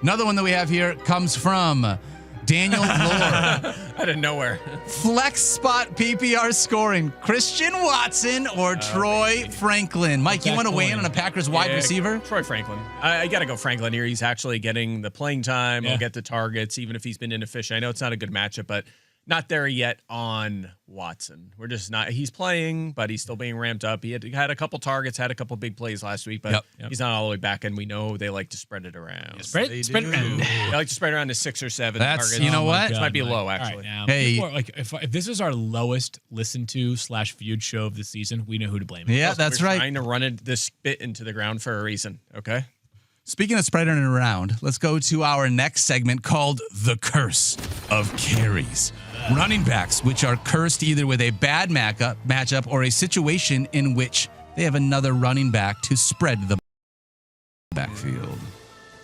Speaker 1: Another one that we have here comes from Daniel Lore.
Speaker 3: Out of nowhere.
Speaker 1: Flex spot PPR scoring. Christian Watson or Troy Franklin. Mike, you want to weigh in on a Packers wide receiver?
Speaker 3: Troy Franklin. I got to go Franklin here. He's actually getting the playing time. He'll get the targets, even if he's been inefficient. I know it's not a good matchup, but not there yet on Watson. We're just not. He's playing, but he's still being ramped up. He had a couple targets, had a couple big plays last week, but he's not all the way back, and we know they like to spread it around.
Speaker 2: Spread it around.
Speaker 3: They like to spread it around to 6 or 7
Speaker 1: That's,
Speaker 3: targets.
Speaker 1: you know what?
Speaker 3: This might be low, actually.
Speaker 2: Right, now,
Speaker 1: hey,
Speaker 2: if this is our lowest listened to / viewed show of the season, we know who to blame.
Speaker 1: Yeah, that's
Speaker 3: We're
Speaker 1: right.
Speaker 3: trying to run this bit into the ground for a reason, okay?
Speaker 1: Speaking of spreading it around, let's go to our next segment called The Curse of Carries. Running backs, which are cursed either with a bad matchup or a situation in which they have another running back to spread the backfield.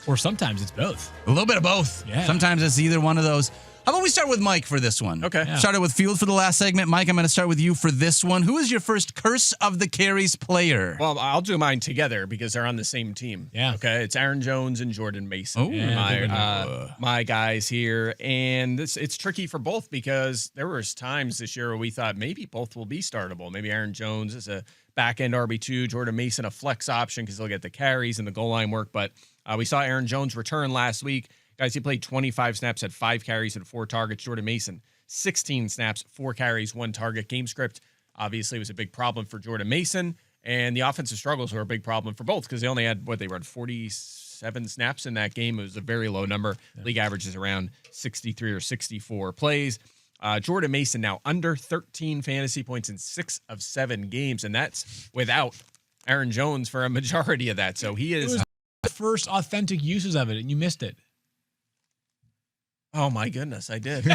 Speaker 2: Or sometimes it's both.
Speaker 1: A little bit of both.
Speaker 2: Yeah.
Speaker 1: Sometimes it's either one of those. How about we start with Mike for this one?
Speaker 3: Okay. Yeah.
Speaker 1: Started with Field for the last segment. Mike, I'm going to start with you for this one. Who is your first Curse of the Carries player?
Speaker 3: Well, I'll do mine together because they're on the same team.
Speaker 2: Yeah.
Speaker 3: Okay. It's Aaron Jones and Jordan Mason.
Speaker 1: Oh, yeah,
Speaker 3: my guys here. And it's tricky for both because there was times this year where we thought maybe both will be startable. Maybe Aaron Jones is a back-end RB2, Jordan Mason a flex option because he'll get the carries and the goal line work. But we saw Aaron Jones return last week. Guys, he played 25 snaps, had 5 carries and 4 targets. Jordan Mason, 16 snaps, 4 carries, 1 target. Game script obviously was a big problem for Jordan Mason, and the offensive struggles were a big problem for both because they only had, they run 47 snaps in that game. It was a very low number. Yeah. League average is around 63 or 64 plays. Jordan Mason now under 13 fantasy points in 6 of 7 games, and that's without Aaron Jones for a majority of that. So he is...
Speaker 2: It was the first authentic uses of it, and you missed it.
Speaker 3: Oh my goodness, I did.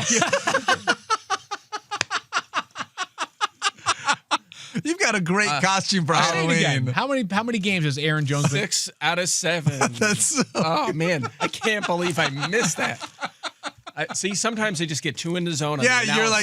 Speaker 1: You've got a great costume for Halloween.
Speaker 2: How many games has Aaron Jones been?
Speaker 3: 6 out of 7.
Speaker 1: That's
Speaker 3: oh man, I can't believe I missed that. See, sometimes they just get too in the zone.
Speaker 1: Yeah,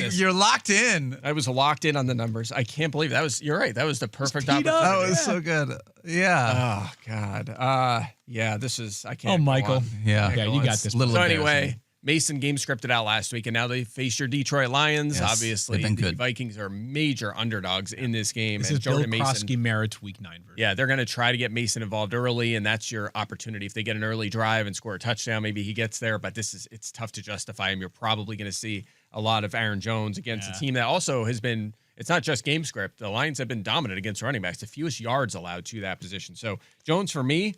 Speaker 1: you're locked in.
Speaker 3: I was locked in on the numbers. I can't believe that was. You're right. That was the perfect opportunity.
Speaker 1: That was so good. Yeah.
Speaker 3: Oh God. Yeah. This is. I can't.
Speaker 2: Oh, Michael.
Speaker 1: Yeah.
Speaker 2: Yeah, you got this.
Speaker 1: Little
Speaker 3: so anyway, Mason game scripted out last week, and now they face your Detroit Lions.
Speaker 1: Yes,
Speaker 3: Obviously,
Speaker 1: they've been
Speaker 3: the
Speaker 1: good.
Speaker 3: Vikings are major underdogs in this game.
Speaker 2: This
Speaker 3: and
Speaker 2: is Bill
Speaker 3: Jordan Mason,
Speaker 2: Krosky Merritt's Week 9 version.
Speaker 3: yeah, they're going to try to get Mason involved early, and that's your opportunity. If they get an early drive and score a touchdown, maybe he gets there, but it's tough to justify him. You're probably going to see a lot of Aaron Jones against a team that also has been, it's not just game script. The Lions have been dominant against running backs, the fewest yards allowed to that position. So Jones, for me,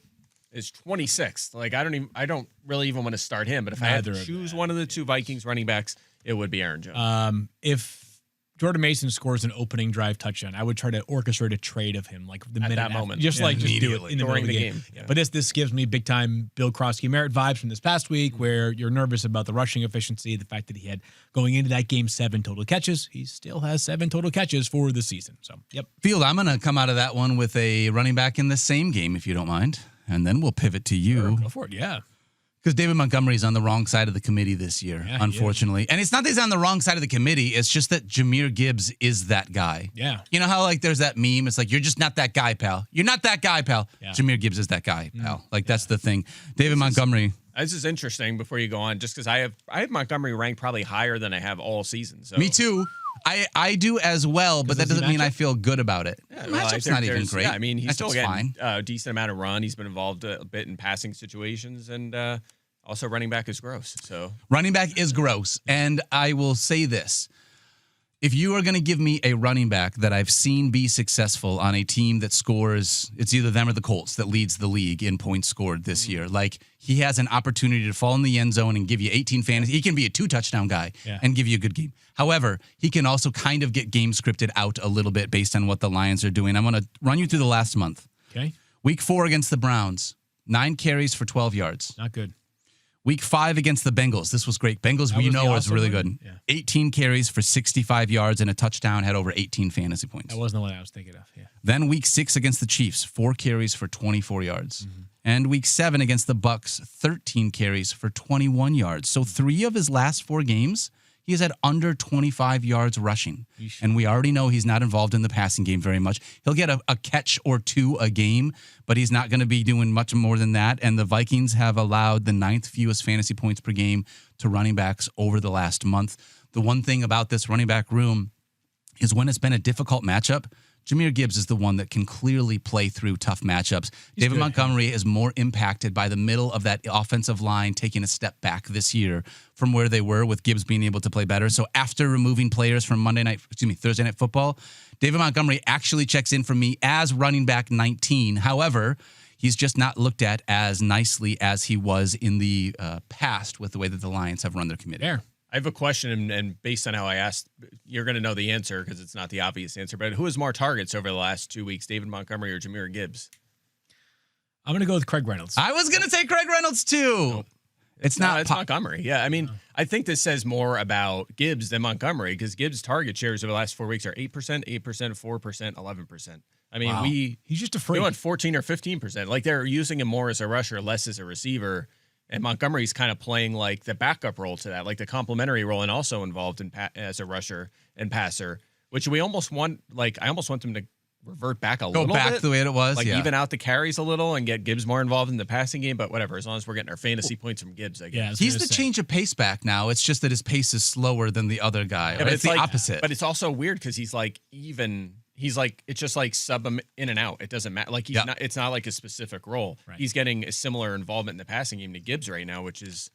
Speaker 3: is 26th. Like, I don't really even want to start him, but if I had to choose one of the two Vikings running backs, it would be Aaron Jones.
Speaker 2: If Jordan Mason scores an opening drive touchdown, I would try to orchestrate a trade of him, like the minute
Speaker 3: that
Speaker 2: after.
Speaker 3: moment.
Speaker 2: Just do it in the
Speaker 3: During
Speaker 2: middle of
Speaker 3: the
Speaker 2: the
Speaker 3: game.
Speaker 2: game.
Speaker 3: Yeah.
Speaker 2: But this gives me big time Bill Krosky Merritt vibes from this past week, where you're nervous about the rushing efficiency, the fact that he had going into that game 7 total catches. He still has 7 total catches for the season. So, yep.
Speaker 1: Field, I'm going to come out of that one with a running back in the same game, if you don't mind. And then we'll pivot to you.
Speaker 2: Sure, go for it. Yeah.
Speaker 1: Because David Montgomery's on the wrong side of the committee this year,
Speaker 2: Yeah,
Speaker 1: unfortunately. And it's not that he's on the wrong side of the committee. It's just that Jahmyr Gibbs is that guy.
Speaker 2: Yeah.
Speaker 1: You know how, like, there's that meme? It's like, you're just not that guy, pal. You're not that guy, pal.
Speaker 2: Yeah.
Speaker 1: Jahmyr Gibbs is that guy, pal. Like, that's the thing. David Montgomery.
Speaker 3: This is interesting before you go on, just because I have Montgomery ranked probably higher than I have all season. So
Speaker 1: Me too. I do as well, but that doesn't mean I feel good about it.
Speaker 3: Yeah,
Speaker 1: The
Speaker 3: well, I
Speaker 1: matchup's
Speaker 3: think
Speaker 1: not even
Speaker 3: there's-
Speaker 1: great.
Speaker 3: Yeah, I mean, he's still
Speaker 1: Matchup's
Speaker 3: getting
Speaker 1: fine.
Speaker 3: a decent amount of run. He's been involved a bit in passing situations, and also running back is gross. So
Speaker 1: Running back is gross. And I will say this. If you are going to give me a running back that I've seen be successful on a team that scores, it's either them or the Colts that leads the league in points scored this year. Like, he has an opportunity to fall in the end zone and give you 18 fantasy. He can be a 2-touchdown guy and give you a good game. However, he can also kind of get game scripted out a little bit based on what the Lions are doing. I'm going to run you through the last month.
Speaker 2: Okay.
Speaker 1: Week 4 against the Browns, 9 carries for 12 yards.
Speaker 2: Not good.
Speaker 1: Week 5 against the Bengals. This was great. Bengals,
Speaker 2: That
Speaker 1: we
Speaker 2: was
Speaker 1: know,
Speaker 2: the
Speaker 1: is really
Speaker 2: awesome
Speaker 1: good.
Speaker 2: one? Yeah.
Speaker 1: 18 carries for 65 yards and a touchdown, had over 18 fantasy points.
Speaker 2: That wasn't the one I was thinking of. Yeah.
Speaker 1: Then week 6 against the Chiefs, 4 carries for 24 yards. And week 7 against the Bucks, 13 carries for 21 yards. So 3 of his last 4 games, he has had under 25 yards rushing.
Speaker 2: Yeesh.
Speaker 1: And we already know he's not involved in the passing game very much. He'll get a catch or 2 a game, but he's not going to be doing much more than that. And the Vikings have allowed the 9th fewest fantasy points per game to running backs over the last month. The one thing about this running back room is when it's been a difficult matchup, Jahmyr Gibbs is the one that can clearly play through tough matchups. David
Speaker 2: good.
Speaker 1: Montgomery is more impacted by the middle of that offensive line taking a step back this year from where they were, with Gibbs being able to play better. So after removing players from Thursday Night Football, David Montgomery actually checks in for me as running back 19. However, he's just not looked at as nicely as he was in the past with the way that the Lions have run their committee.
Speaker 2: There.
Speaker 3: I have a question, and based on how I asked, you're going to know the answer because it's not the obvious answer. But who has more targets over the last 2 weeks, David Montgomery or Jahmyr Gibbs?
Speaker 2: I'm going to go with Craig Reynolds.
Speaker 1: I was going to say Craig Reynolds too.
Speaker 3: Nope.
Speaker 1: It's
Speaker 3: No,
Speaker 1: not.
Speaker 3: it's Montgomery. Yeah, I mean, I think this says more about Gibbs than Montgomery because Gibbs' target shares over the last 4 weeks are 8%, 8%, 4%, 11%. I mean,
Speaker 1: Wow.
Speaker 3: he's
Speaker 2: just a
Speaker 3: we
Speaker 2: freak.
Speaker 3: went 14 or 15%. Like, they're using him more as a rusher, less as a receiver. And Montgomery's kind of playing like the backup role to that, like the complementary role, and also involved in as a rusher and passer, which we almost want. Like, I almost want them to revert back a little
Speaker 1: Go back
Speaker 3: bit,
Speaker 1: the way it was.
Speaker 3: like
Speaker 1: yeah.
Speaker 3: even out the carries a little and get Gibbs more involved in the passing game. But whatever, as long as we're getting our fantasy points from Gibbs, I guess.
Speaker 2: Yeah, I was
Speaker 1: He's
Speaker 2: gonna
Speaker 1: the
Speaker 2: say.
Speaker 1: change of pace back now. It's just that his pace is slower than the other guy.
Speaker 3: Yeah,
Speaker 1: Right?
Speaker 3: but
Speaker 1: It's the
Speaker 3: like,
Speaker 1: opposite.
Speaker 3: But it's also weird because he's like even. He's like, it's just like sub him in and out. It doesn't matter. Like, he's not. It's not like a specific role.
Speaker 2: Right.
Speaker 3: He's getting a similar involvement in the passing game to Gibbs right now, which is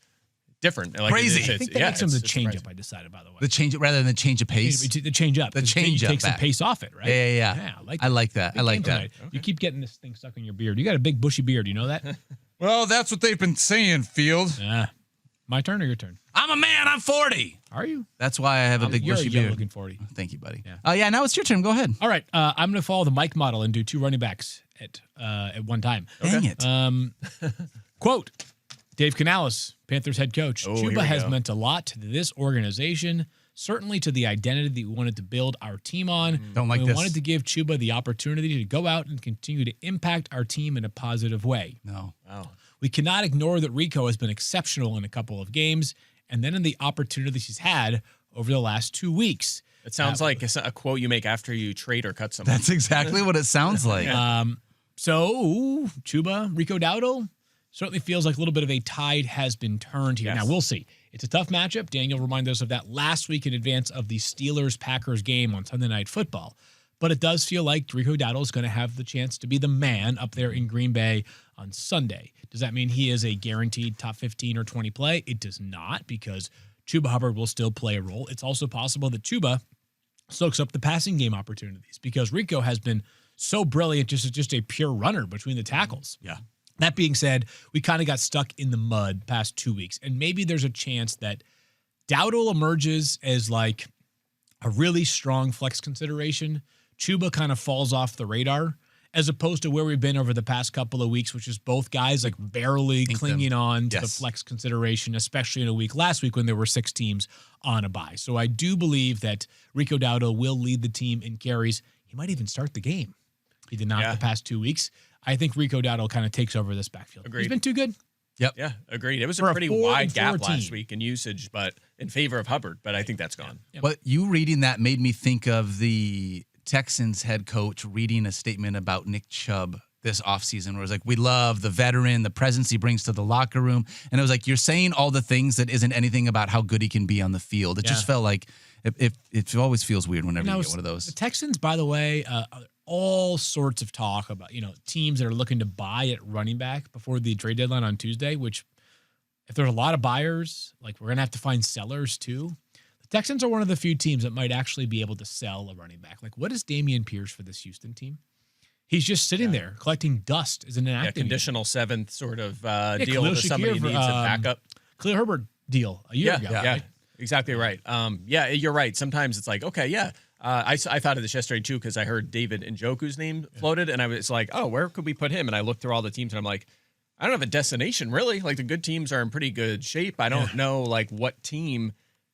Speaker 3: different. Like,
Speaker 1: Crazy.
Speaker 2: I think that makes him the change-up, I decided, by the way.
Speaker 1: the change rather than the change of pace.
Speaker 2: The change-up.
Speaker 1: The
Speaker 2: 'cause then
Speaker 1: change-up
Speaker 2: You take some
Speaker 1: back.
Speaker 2: pace off it, right?
Speaker 1: Yeah. I like that.
Speaker 2: Big
Speaker 1: I like
Speaker 2: game
Speaker 1: that.
Speaker 2: tonight. You keep getting this thing stuck in your beard. You got a big bushy beard. You know that?
Speaker 1: Well, that's what they've been saying, Field.
Speaker 2: My turn or your turn?
Speaker 1: I'm a man. I'm 40.
Speaker 2: Are you?
Speaker 1: That's why I have a big
Speaker 2: You're
Speaker 1: bushy
Speaker 2: young
Speaker 1: beard.
Speaker 2: looking 40.
Speaker 1: Thank you, buddy.
Speaker 2: Yeah.
Speaker 1: Yeah. Now it's your turn. Go ahead.
Speaker 2: All right. I'm going to follow the Mike model and do 2 running backs at one time.
Speaker 1: Dang it.
Speaker 2: Quote, Dave Canales, Panthers head coach.
Speaker 3: Oh, here
Speaker 2: Chuba
Speaker 3: we
Speaker 2: has
Speaker 3: go.
Speaker 2: meant a lot to this organization, certainly to the identity that we wanted to build our team on.
Speaker 1: Don't like
Speaker 2: we
Speaker 1: this.
Speaker 2: wanted to give Chuba the opportunity to go out and continue to impact our team in a positive way.
Speaker 1: No.
Speaker 3: Wow.
Speaker 2: We cannot ignore that Rico has been exceptional in a couple of games, and then in the opportunities he's had over the last 2 weeks.
Speaker 3: It sounds like a quote you make after you trade or cut someone.
Speaker 1: That's exactly what it sounds like.
Speaker 2: So Chuba, Rico Dowdle, certainly feels like a little bit of a tide has been turned here.
Speaker 3: Yes.
Speaker 2: Now, we'll see. It's a tough matchup. Daniel reminded us of that last week in advance of the Steelers-Packers game on Sunday Night Football. But it does feel like Rico Dowdle is going to have the chance to be the man up there in Green Bay on Sunday. Does that mean he is a guaranteed top 15 or 20 play? It does not, because Chuba Hubbard will still play a role. It's also possible that Chuba soaks up the passing game opportunities, because Rico has been so brilliant, just a pure runner between the tackles.
Speaker 1: Yeah.
Speaker 2: That being said, we kind of got stuck in the mud past 2 weeks, and maybe there's a chance that Dowdle emerges as like a really strong flex consideration. Chuba kind of falls off the radar, as opposed to where we've been over the past couple of weeks, which is both guys like barely clinging on to the flex consideration, especially in a week last week when there were 6 teams on a bye. So I do believe that Rico Dowdle will lead the team in carries. He might even start the game. He did not the past 2 weeks. I think Rico Dowdle kind of takes over this backfield.
Speaker 3: Agreed.
Speaker 2: He's been too good.
Speaker 1: Yep.
Speaker 3: Yeah, agreed. It was
Speaker 2: For
Speaker 3: a
Speaker 2: a
Speaker 3: pretty
Speaker 2: 4-4
Speaker 3: wide gap last
Speaker 2: team.
Speaker 3: week in usage, but in favor of Hubbard. But I think that's gone.
Speaker 2: Yep.
Speaker 1: But you reading that made me think of the Texans head coach reading a statement about Nick Chubb this offseason, where it was like, we love the veteran, the presence he brings to the locker room. And it was like, you're saying all the things that isn't anything about how good he can be on the field. It just felt like it always feels weird whenever you get one of those.
Speaker 2: The Texans, by the way, all sorts of talk about, teams that are looking to buy at running back before the trade deadline on Tuesday, which if there's a lot of buyers, like we're going to have to find sellers too. The Texans are one of the few teams that might actually be able to sell a running back. Like, what is Dameon Pierce for this Houston team? He's just sitting there collecting dust as an inactive.
Speaker 3: Conditional seventh sort of deal
Speaker 2: Khalil
Speaker 3: with somebody
Speaker 2: Shakir,
Speaker 3: who needs a backup.
Speaker 2: Khalil Herbert deal a year ago.
Speaker 3: Yeah,
Speaker 2: Right?
Speaker 3: exactly right. You're right. Sometimes it's like, okay, yeah. I thought of this yesterday too, because I heard David Njoku's name floated, and I was like, oh, where could we put him? And I looked through all the teams, and I'm like, I don't have a destination really. Like, the good teams are in pretty good shape. I don't know like what team.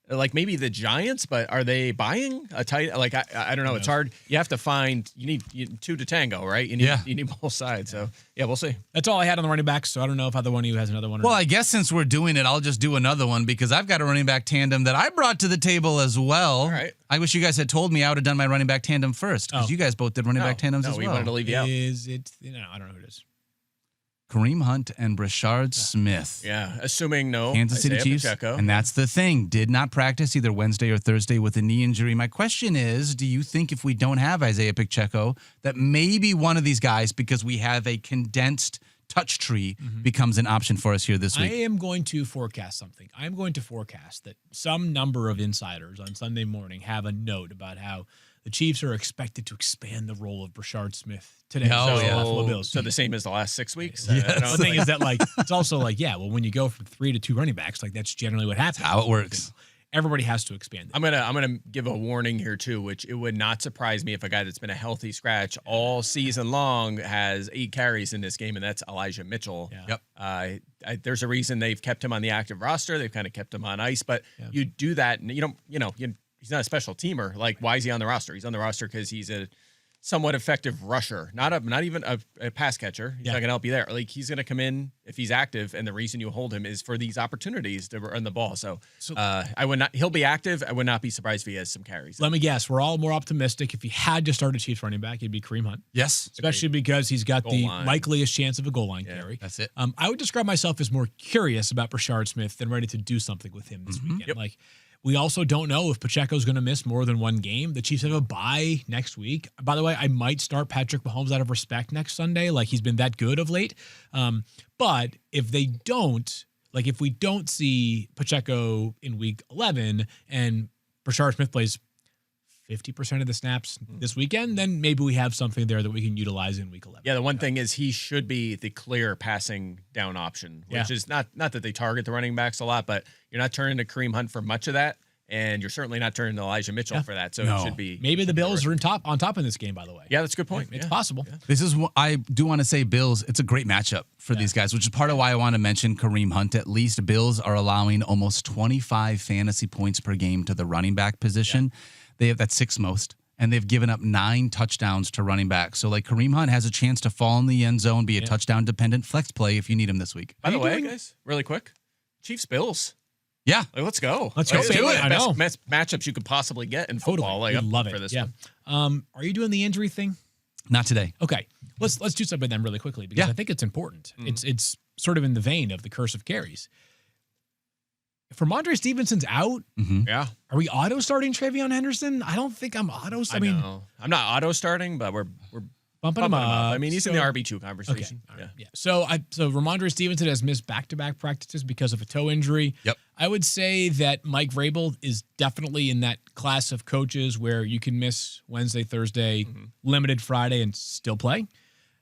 Speaker 3: Like maybe the Giants, but are they buying a tight? Like I don't know. It's hard. You have to find. You need 2 to tango, right? You need both sides. So we'll see.
Speaker 2: That's all I had on the running backs. So I don't know if either one of you has another one.
Speaker 1: Well, I guess since we're doing it, I'll just do another one, because I've got a running back tandem that I brought to the table as well.
Speaker 3: All right.
Speaker 1: I wish you guys had told me I would have done my running back tandem first, because you guys both did running back tandems as well.
Speaker 3: We wanted to leave you out.
Speaker 2: Is it? I don't know who it is.
Speaker 1: Kareem Hunt and Brashard Smith.
Speaker 3: Yeah, assuming no
Speaker 1: Kansas City
Speaker 3: Isaiah
Speaker 1: Chiefs.
Speaker 3: Pacheco.
Speaker 1: And that's the thing. Did not practice either Wednesday or Thursday with a knee injury. My question is, do you think if we don't have Isaiah Pacheco, that maybe one of these guys, because we have a condensed touch tree, becomes an option for us here this week?
Speaker 2: I am going to forecast something. I'm going to forecast that some number of insiders on Sunday morning have a note about how the Chiefs are expected to expand the role of Brashard Smith today. Buffalo Bills.
Speaker 3: So the same as the last 6 weeks.
Speaker 2: The thing is that, like, it's also like, when you go from 3 to 2 running backs, like that's generally what happens.
Speaker 1: How it works.
Speaker 2: Everybody has to expand it.
Speaker 3: I'm gonna give a warning here too, which it would not surprise me if a guy that's been a healthy scratch all season long has 8 carries in this game, and that's Elijah Mitchell.
Speaker 2: Yeah.
Speaker 3: Yep. There's a reason they've kept him on the active roster. They've kind of kept him on ice, but you do that, and you don't, he's not a special teamer. Like, why is he on the roster? He's on the roster because he's a somewhat effective rusher, not even a pass catcher. He's not going to help you there. Like, he's going to come in if he's active, and the reason you hold him is for these opportunities to run the ball. So I would not. He'll be active. I would not be surprised if he has some carries.
Speaker 2: Let me guess. We're all more optimistic. If he had to start a Chiefs running back, it'd be Kareem Hunt.
Speaker 1: Yes.
Speaker 2: Especially because he's got the likeliest chance of a goal line carry.
Speaker 1: That's it.
Speaker 2: I would describe myself as more curious about Brashard Smith than ready to do something with him this weekend.
Speaker 3: Yep.
Speaker 2: Like, we also don't know if Pacheco's going to miss more than one game. The Chiefs have a bye next week. By the way, I might start Patrick Mahomes out of respect next Sunday. Like, he's been that good of late. But if they don't, like, if we don't see Pacheco in week 11 and Brashard Smith plays 50% of the snaps this weekend, then maybe we have something there that we can utilize in week 11.
Speaker 3: Yeah, the one thing is he should be the clear passing down option, which is not that they target the running backs a lot, but you're not turning to Kareem Hunt for much of that, and you're certainly not turning to Elijah Mitchell for that. So it should be.
Speaker 2: Maybe the Bills are on top in this game, by the way.
Speaker 3: Yeah, that's a good point.
Speaker 2: It's possible. Yeah.
Speaker 1: This is what I do want to say, Bills, it's a great matchup for these guys, which is part of why I want to mention Kareem Hunt. At least Bills are allowing almost 25 fantasy points per game to the running back position. They have that 6th most. And they've given up 9 touchdowns to running back. So, like, Kareem Hunt has a chance to fall in the end zone, be a touchdown-dependent flex play if you need him this week.
Speaker 3: By the way, guys, really quick, Chiefs-Bills.
Speaker 1: Yeah.
Speaker 3: Like, let's go.
Speaker 2: Let's do it. I know.
Speaker 3: Best matchups you could possibly get in football.
Speaker 2: Totally.
Speaker 3: Like,
Speaker 2: love it.
Speaker 3: for this
Speaker 2: yeah.
Speaker 3: one.
Speaker 2: Are you doing the injury thing?
Speaker 1: Not today.
Speaker 2: Okay. Let's do something then really quickly, because I think it's important. It's sort of in the vein of the curse of carries. If Ramondre Stevenson's out,
Speaker 3: Yeah.
Speaker 2: are we auto starting Travion Henderson? I don't think I'm auto. I mean,
Speaker 3: know. I'm not auto starting, but we're
Speaker 2: bumping him up.
Speaker 3: I mean, he's in the RB2 conversation.
Speaker 2: Okay. Yeah. So Ramondre Stevenson has missed back-to-back practices because of a toe injury.
Speaker 1: Yep.
Speaker 2: I would say that Mike Vrabel is definitely in that class of coaches where you can miss Wednesday, Thursday, limited Friday, and still play.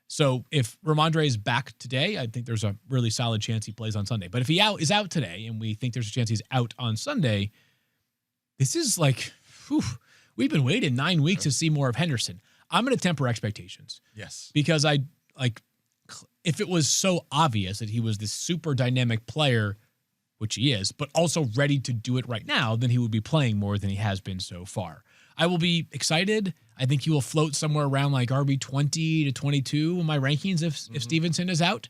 Speaker 2: So if Ramondre is back today, I think there's a really solid chance he plays on Sunday. But if he is out today, and we think there's a chance he's out on Sunday, this is like, we've been waiting 9 weeks to see more of Henderson. I'm going to temper expectations.
Speaker 1: Yes.
Speaker 2: Because if it was so obvious that he was this super dynamic player, which he is, but also ready to do it right now, then he would be playing more than he has been so far. I will be excited. I think he will float somewhere around like RB 20 to 22 in my rankings if Stevenson is out.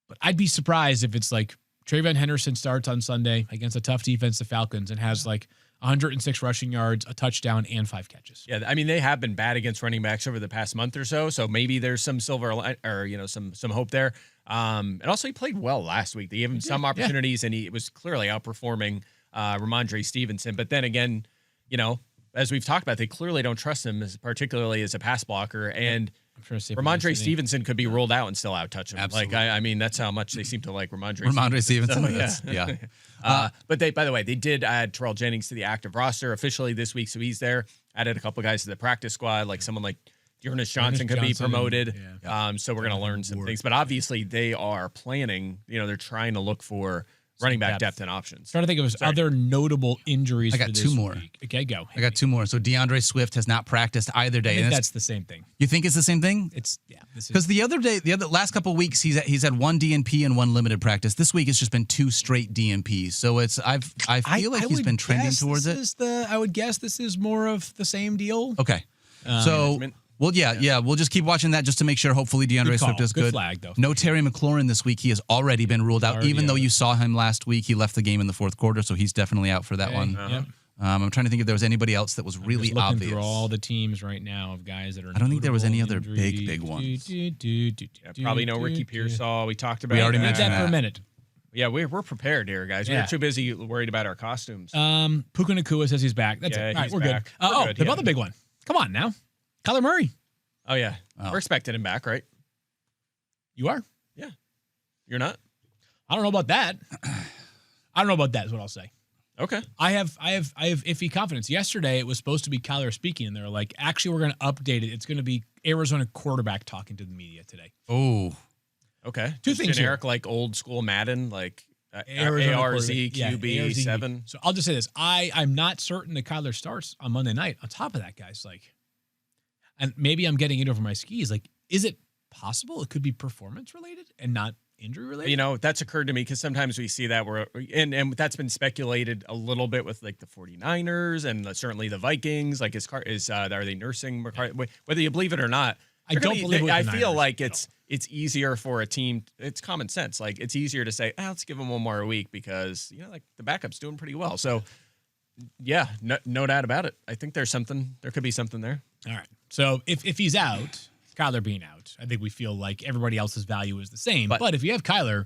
Speaker 2: But I'd be surprised if it's like Travion Henderson starts on Sunday against a tough defense, the Falcons, and has like 106 rushing yards, a touchdown, and 5 catches.
Speaker 3: Yeah, I mean, they have been bad against running backs over the past month or so, so maybe there's some some hope there. And also, he played well last week. They gave him some opportunities, and he was clearly outperforming Ramondre Stevenson. But then again, as we've talked about, they clearly don't trust him, particularly as a pass blocker. And Ramondre Stevenson could be ruled out and still out-touch him.
Speaker 1: Absolutely.
Speaker 3: Like, I mean, that's how much they seem to like
Speaker 1: Ramondre Stevenson.
Speaker 3: So,
Speaker 1: yeah.
Speaker 3: But by the way, they did add Terrell Jennings to the active roster officially this week, so he's there. Added a couple guys to the practice squad, like someone like Jonas Johnson could be promoted. So we're going to learn some things. But obviously, they are planning. They're trying to look for running back depth and options.
Speaker 2: Trying to think of other notable injuries.
Speaker 1: I got
Speaker 2: for this
Speaker 1: 2 more.
Speaker 2: week. Okay, go.
Speaker 1: I got 2 more. So DeAndre Swift has not practiced either day.
Speaker 2: I think that's the same thing.
Speaker 1: You think it's the same thing? Because the last couple of weeks he's had 1 DNP and 1 limited practice. This week it's just been 2 straight DNPs. So I feel like he's been trending towards it.
Speaker 2: I would guess this is more of the same deal.
Speaker 1: Okay. We'll just keep watching that just to make sure. Hopefully DeAndre Swift is good.
Speaker 2: Good flag, though.
Speaker 1: No Terry McLaurin this week. He has already been ruled out. Even though you saw him last week, he left the game in the 4th quarter, so he's definitely out for that one.
Speaker 2: Yep.
Speaker 1: I'm trying to think if there was anybody else that was really obvious.
Speaker 2: Through all the teams right now of guys that are.
Speaker 1: I don't think there was any other big ones.
Speaker 3: Probably no Ricky Pearsall. We talked about.
Speaker 1: We already mentioned
Speaker 2: that for a minute.
Speaker 3: Yeah, we're prepared here, guys. We're too busy worried about our costumes.
Speaker 2: Puka Nacua says he's back. That's it. All right, we're
Speaker 3: back.
Speaker 2: good. The other big one. Come on now, Kyler Murray.
Speaker 3: Oh, yeah. We're expecting him back, right?
Speaker 2: You are?
Speaker 3: Yeah. You're not?
Speaker 2: I don't know about that. I don't know about that is what I'll say.
Speaker 3: Okay.
Speaker 2: I have iffy confidence. Yesterday, it was supposed to be Kyler speaking, and they're like, actually, we're going to update it. It's going to be Arizona quarterback talking to the media today.
Speaker 1: Oh.
Speaker 3: Okay.
Speaker 2: Two things
Speaker 3: generic,
Speaker 2: here.
Speaker 3: like old school Madden, like
Speaker 2: Arizona
Speaker 3: ARZ,
Speaker 2: quarterback.
Speaker 3: QB,
Speaker 2: ARZ.
Speaker 3: 7.
Speaker 2: So I'll just say this. I'm not certain that Kyler starts on Monday night. On top of that, guys, and maybe I'm getting it over my skis. Is it possible it could be performance related and not injury related?
Speaker 3: That's occurred to me because sometimes we see that and that's been speculated a little bit with like the 49ers and certainly the Vikings. Like, are they nursing McCarthy? Whether you believe it or not,
Speaker 2: I don't believe it.
Speaker 3: I feel like it's easier for a team. It's common sense. Like, it's easier to say, let's give them 1 more week because the backup's doing pretty well. So yeah, no doubt about it. I think there could be something there.
Speaker 2: All right. So if he's out, Kyler being out, I think we feel like everybody else's value is the same. But if you have Kyler,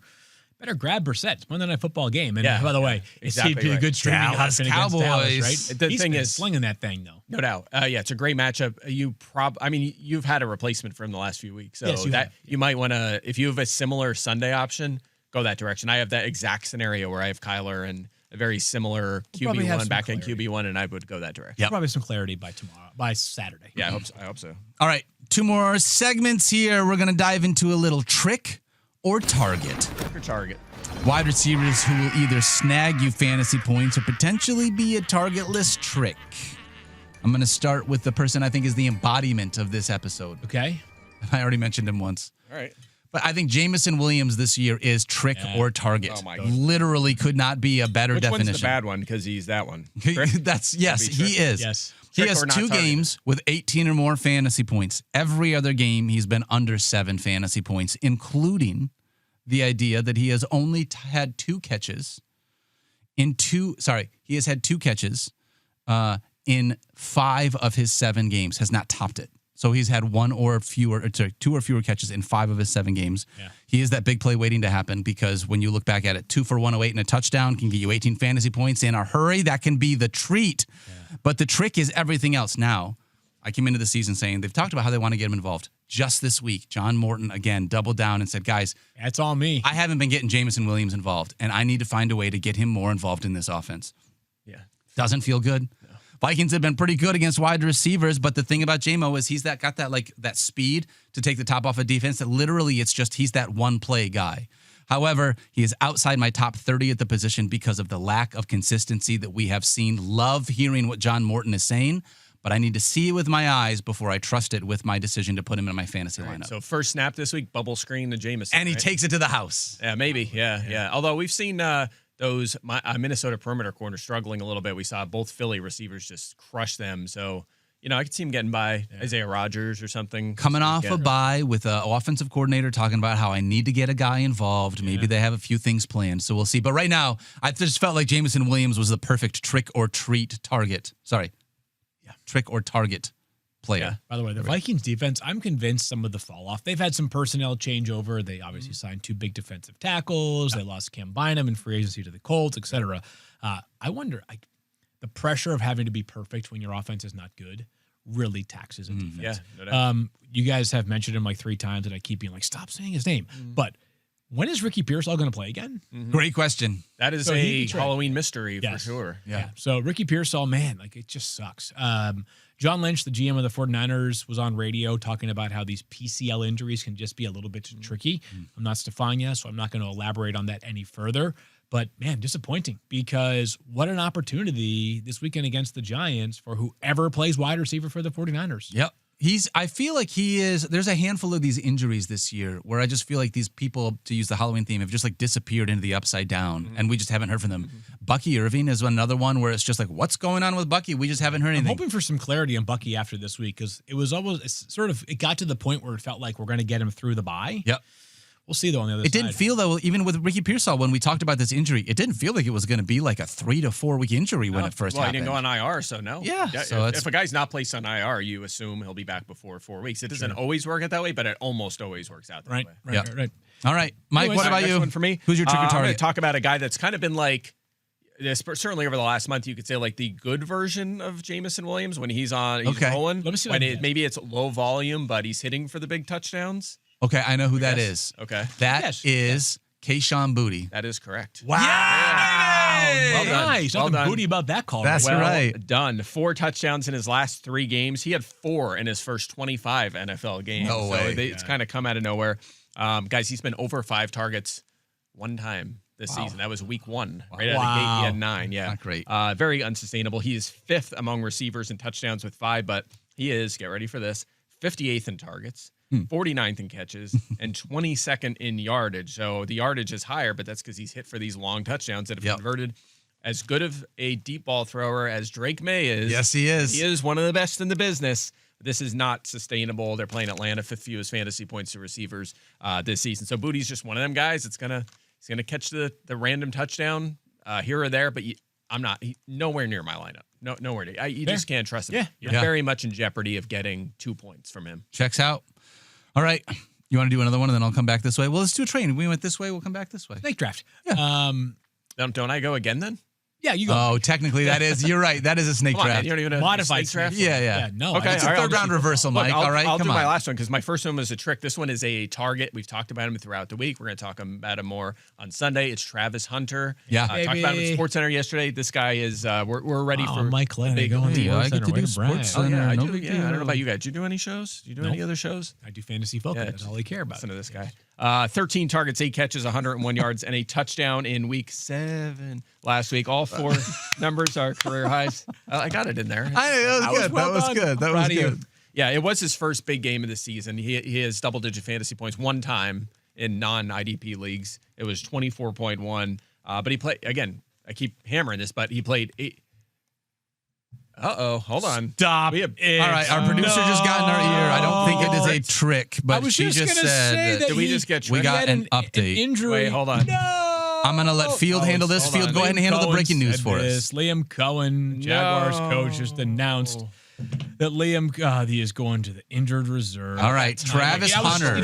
Speaker 2: better grab Brissett. It's Monday Night Football game. And by the way,
Speaker 3: exactly
Speaker 2: it's a good streaming
Speaker 1: Dallas
Speaker 2: option against Dallas, right?
Speaker 3: The
Speaker 2: He's
Speaker 3: thing
Speaker 2: been
Speaker 3: is
Speaker 2: slinging that thing, though.
Speaker 3: No doubt. It's a great matchup. You've had a replacement from the last few weeks. So
Speaker 2: yes,
Speaker 3: you might want to, if you have a similar Sunday option, go that direction. I have that exact scenario where I have Kyler and a very similar QB1, back-end QB1, and I would go that direction.
Speaker 2: Yep. Probably some clarity by Saturday.
Speaker 3: Yeah, I hope so.
Speaker 1: All right, 2 more segments here. We're going to dive into a little trick or target.
Speaker 3: Your target.
Speaker 1: Wide receivers who will either snag you fantasy points or potentially be a targetless trick. I'm going to start with the person I think is the embodiment of this episode.
Speaker 2: Okay.
Speaker 1: I already mentioned him once.
Speaker 3: All right.
Speaker 1: But I think Jameson Williams this year is trick or target.
Speaker 3: Oh my God.
Speaker 1: Literally could not be a better definition.
Speaker 3: Which one's the bad one? Because he's that one.
Speaker 1: He is.
Speaker 2: Yes.
Speaker 1: He has 2 games with 18 or more fantasy points. Every other game, he's been under 7 fantasy points, including the idea that he has only had 2 catches he has had 2 catches in 5 of his 7 games, has not topped it. So he's had two or fewer catches in 5 of his 7 games.
Speaker 2: Yeah.
Speaker 1: He is that big play waiting to happen because when you look back at it, 2 for 108 and a touchdown can get you 18 fantasy points in a hurry. That can be the treat. Yeah. But the trick is everything else. Now, I came into the season saying they've talked about how they want to get him involved. Just this week, John Morton, again, doubled down and said, guys,
Speaker 2: that's all me.
Speaker 1: I haven't been getting Jameson Williams involved, and I need to find a way to get him more involved in this offense.
Speaker 3: Yeah.
Speaker 1: Doesn't feel good. No. Vikings have been pretty good against wide receivers, but the thing about JMO is he's got that speed to take the top off of defense that literally he's that one play guy. However, he is outside my top 30 at the position because of the lack of consistency that we have seen. Love hearing what John Morton is saying, but I need to see it with my eyes before I trust it with my decision to put him in my fantasy lineup.
Speaker 3: So first snap this week, bubble screen to Jameson.
Speaker 1: And he takes it to the house.
Speaker 3: Yeah, maybe. Yeah. Although we've seen those Minnesota perimeter corners struggling a little bit. We saw both Philly receivers just crush them. So, I could see him getting by Isaiah Rodgers or something.
Speaker 1: Coming off a bye with an offensive coordinator talking about how I need to get a guy involved. Maybe they have a few things planned. So we'll see. But right now, I just felt like Jameson Williams was the perfect trick or treat target. Trick or target player.
Speaker 2: Yeah. By the way, the Vikings defense, I'm convinced some of the fall off. They've had some personnel changeover. They obviously signed 2 big defensive tackles. They lost Cam Bynum in free agency to the Colts, etc. I wonder, the pressure of having to be perfect when your offense is not good really taxes a defense.
Speaker 3: Yeah, no doubt.
Speaker 2: You guys have mentioned him like 3 times, and I keep being like, stop saying his name. But when is Ricky Pearsall going to play again?
Speaker 1: Great question.
Speaker 3: That is a Halloween mystery for sure.
Speaker 2: Yeah. So Ricky Pearsall, man, it just sucks. John Lynch, the GM of the 49ers, was on radio talking about how these PCL injuries can just be a little bit tricky. I'm not Stefania, so I'm not going to elaborate on that any further. But, man, disappointing because what an opportunity this weekend against the Giants for whoever plays wide receiver for the 49ers.
Speaker 1: Yep. I feel like there's a handful of these injuries this year where I just feel like these people, to use the Halloween theme, have just disappeared into the upside down and we just haven't heard from them. Bucky Irving is another one where it's just what's going on with Bucky? We just haven't heard anything.
Speaker 2: I'm hoping for some clarity on Bucky after this week because it got to the point where it felt like we're going to get him through the bye.
Speaker 1: Yep.
Speaker 2: We'll see, though, on the other side.
Speaker 1: It didn't feel, though, even with Ricky Pearsall, when we talked about this injury, it didn't feel like it was going to be a 3 to 4 week injury when it first happened.
Speaker 3: He didn't go on IR, so no.
Speaker 1: Yeah. So
Speaker 3: if a guy's not placed on IR, you assume he'll be back before 4 weeks. It doesn't always work out that way, but it almost always works out that way.
Speaker 2: Right.
Speaker 1: All right. Mike, what about you?
Speaker 3: One for me.
Speaker 1: Who's your trick or target?
Speaker 3: I'm going to talk about a guy that's kind of been certainly over the last month, you could say the good version of Jameson Williams when he's rolling.
Speaker 2: Let me see.
Speaker 3: Maybe it's low volume, but he's hitting for the big touchdowns.
Speaker 1: Okay, I know who that is.
Speaker 3: Okay.
Speaker 1: That is Kayshon Boutte.
Speaker 3: That is correct.
Speaker 2: Wow.
Speaker 1: Yeah.
Speaker 2: Well done. Nice. Nothing booty about that call.
Speaker 1: That's right.
Speaker 3: Done. 4 touchdowns in his last 3 games. He had 4 in his first 25 NFL games.
Speaker 1: No way.
Speaker 3: It's kind of come out of nowhere. Guys, he's been over 5 targets 1 time this season. That was week 1. Right out of the gate, he had 9. Yeah.
Speaker 1: Not great.
Speaker 3: Very unsustainable. He is 5th among receivers in touchdowns with 5, but he is, get ready for this, 58th in targets. 49th in catches and 22nd in yardage. So the yardage is higher, but that's because he's hit for these long touchdowns that have converted. As good of a deep ball thrower as Drake May is.
Speaker 1: Yes, he is.
Speaker 3: He is one of the best in the business. This is not sustainable. They're playing Atlanta, 5th fewest fantasy points to receivers this season. So Boutte's just one of them guys. He's gonna catch the random touchdown here or there, but nowhere near my lineup. Nowhere near. You just can't trust him.
Speaker 2: Yeah.
Speaker 3: You're very much in jeopardy of getting 2 points from him.
Speaker 1: Checks out. All right. You want to do another one and then I'll come back this way? Well, let's do a train. We went this way. We'll come back this way.
Speaker 2: Snake draft.
Speaker 1: Yeah.
Speaker 3: Don't I go again then?
Speaker 2: Yeah, you go.
Speaker 1: Oh, technically you're right. That is a snake
Speaker 3: Come on,
Speaker 1: draft.
Speaker 3: man, you don't even have
Speaker 2: Modified
Speaker 3: snake draft?
Speaker 1: Yeah.
Speaker 2: No.
Speaker 3: Okay.
Speaker 1: It's a third round reversal, Mike. All right,
Speaker 3: I'll
Speaker 1: come
Speaker 3: do
Speaker 1: on.
Speaker 3: my last one because my first one was a trick. This one is a target. We've talked about him throughout the week. We're going to talk about him more on Sunday. It's Travis Hunter.
Speaker 1: Yeah.
Speaker 3: Talked about him at SportsCenter yesterday. This guy is, we're ready for
Speaker 2: Mike Glenn.
Speaker 3: big
Speaker 2: Going to
Speaker 1: I get to do SportsCenter.
Speaker 3: yeah, I
Speaker 1: no
Speaker 3: do.
Speaker 1: big
Speaker 3: Yeah,
Speaker 1: deal.
Speaker 3: I don't know about you guys. Do you do any shows? Do you do any other shows?
Speaker 2: I do fantasy football. That's all I care about.
Speaker 3: Listen to this guy. 13 targets, 8 catches, 101 yards, and a touchdown in week 7 last week. All 4 numbers are career highs. I got it in there.
Speaker 1: That was good.
Speaker 3: Yeah, it was his first big game of the season. He has double-digit fantasy points 1 time in non-IDP leagues. It was 24.1. But he played, again, I keep hammering this, but he played 8. Hold on.
Speaker 2: Stop.
Speaker 1: All right, our producer just got in our ear. I don't think it is a trick, but she just said
Speaker 3: Did we just get
Speaker 1: we
Speaker 3: tricked?
Speaker 1: got an update.
Speaker 2: Injury.
Speaker 3: Wait, hold on.
Speaker 2: No.
Speaker 1: I'm going to let Field handle this.
Speaker 3: hold
Speaker 1: Field,
Speaker 3: on.
Speaker 1: go ahead and handle the breaking news for us.
Speaker 2: Liam Cohen, Jaguars coach, just announced that Liam he is going to the injured reserve.
Speaker 1: All right, Travis Hunter.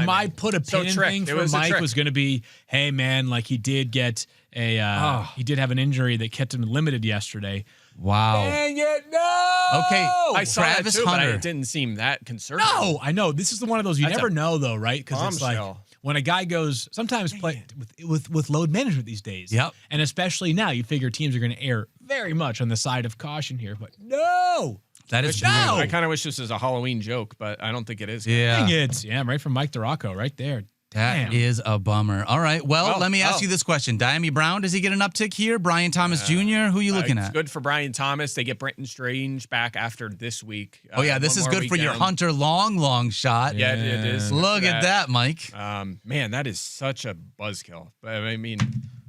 Speaker 2: My put a pin in thing for Mike was going to be, hey man, like he did get he did have an injury that kept him limited yesterday.
Speaker 1: Wow.
Speaker 2: Dang it, no!
Speaker 1: Okay,
Speaker 3: I saw
Speaker 1: Travis
Speaker 3: that too,
Speaker 1: Hunter.
Speaker 3: but it didn't seem that concerning.
Speaker 2: No, I know. This is one of those you never know though, right? Because it's like when a guy goes, sometimes play with load management these days.
Speaker 1: Yep.
Speaker 2: And especially now, you figure teams are going to err very much on the side of caution here. But no,
Speaker 1: that is
Speaker 2: no.
Speaker 3: I kind of wish this was a Halloween joke, but I don't think it is.
Speaker 1: Yeah.
Speaker 2: Dang it. Yeah, right from Mike DeRocco right there.
Speaker 1: That is a bummer. All right. Well, let me ask you this question. Diami Brown, does he get an uptick here? Brian Thomas Jr., who are you looking at?
Speaker 3: It's good for Brian Thomas. They get Brenton Strange back after this week.
Speaker 1: This is good for your Hunter long shot.
Speaker 3: Yeah, it is.
Speaker 1: Look at that, Mike.
Speaker 3: Man, that is such a buzzkill. I mean,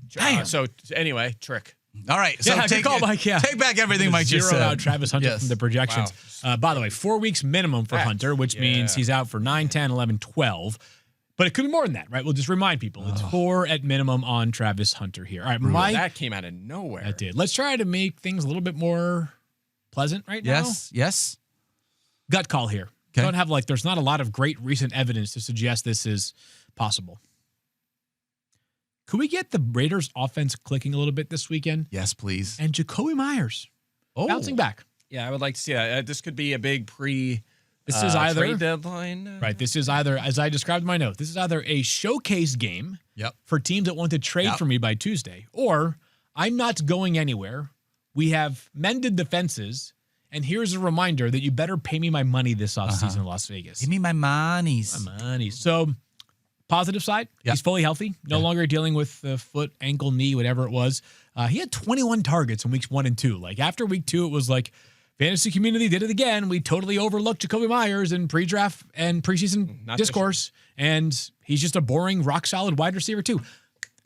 Speaker 2: damn.
Speaker 3: So anyway, trick.
Speaker 1: All right. So
Speaker 2: take
Speaker 1: back everything Mike just said.
Speaker 2: Zero out Travis Hunter from the projections.
Speaker 3: Wow.
Speaker 2: By the way, 4 weeks minimum for Hunter, which means he's out for 9, 10, 11, 12. But it could be more than that, right? We'll just remind people. It's 4 at minimum on Travis Hunter here. All right, Mike.
Speaker 3: That came out of nowhere.
Speaker 2: That did. Let's try to make things a little bit more pleasant right now.
Speaker 1: Yes.
Speaker 2: Gut call here.
Speaker 1: Okay.
Speaker 2: Don't have there's not a lot of great recent evidence to suggest this is possible. Could we get the Raiders offense clicking a little bit this weekend?
Speaker 1: Yes, please.
Speaker 2: And Jacoby Myers bouncing back.
Speaker 3: Yeah, I would like to see that. This could be a big
Speaker 2: This is either
Speaker 3: trade deadline.
Speaker 2: Right. This is either, as I described in my note, this is either a showcase game for teams that want to trade for me by Tuesday, or I'm not going anywhere. We have mended the fences, and here's a reminder that you better pay me my money this offseason in Las Vegas.
Speaker 1: Give me my monies.
Speaker 2: My money. So, positive side, he's fully healthy, no longer dealing with the foot, ankle, knee, whatever it was. He had 21 targets in weeks 1 and 2. Like after week 2, it was like, fantasy community did it again. We totally overlooked Jacoby Myers in pre-draft and preseason discourse, and he's just a boring, rock-solid wide receiver too.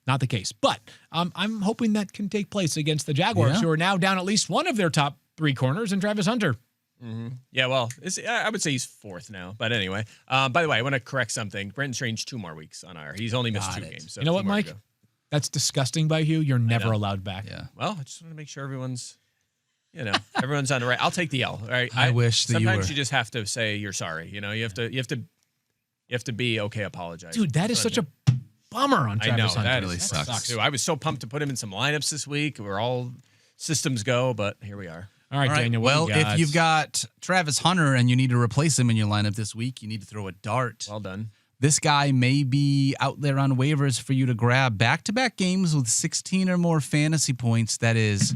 Speaker 2: Not the case. But I'm hoping that can take place against the Jaguars, who are now down at least one of their top 3 corners in Travis Hunter.
Speaker 3: Mm-hmm. Yeah, well, I would say he's 4th now. But anyway, by the way, I want to correct something. Brenton Strange 2 more weeks on IR. He's only missed 2 games. So
Speaker 2: you know what, Mike? That's disgusting by you. You're never allowed back.
Speaker 1: Yeah.
Speaker 3: Well, I just want to make sure everyone's on the right. I'll take the L. All right.
Speaker 1: I wish that
Speaker 3: sometimes you just have to say you're sorry. You have to be okay apologizing.
Speaker 2: Dude, that is such a bummer on Travis Hunter.
Speaker 3: That
Speaker 1: really sucks.
Speaker 3: Too. I was so pumped to put him in some lineups this week. We're all systems go, but here we are.
Speaker 2: All right, Daniel.
Speaker 1: Well, if you've got Travis Hunter and you need to replace him in your lineup this week, you need to throw a dart.
Speaker 3: Well done.
Speaker 1: This guy may be out there on waivers for you to grab. Back-to-back games with 16 or more fantasy points. That is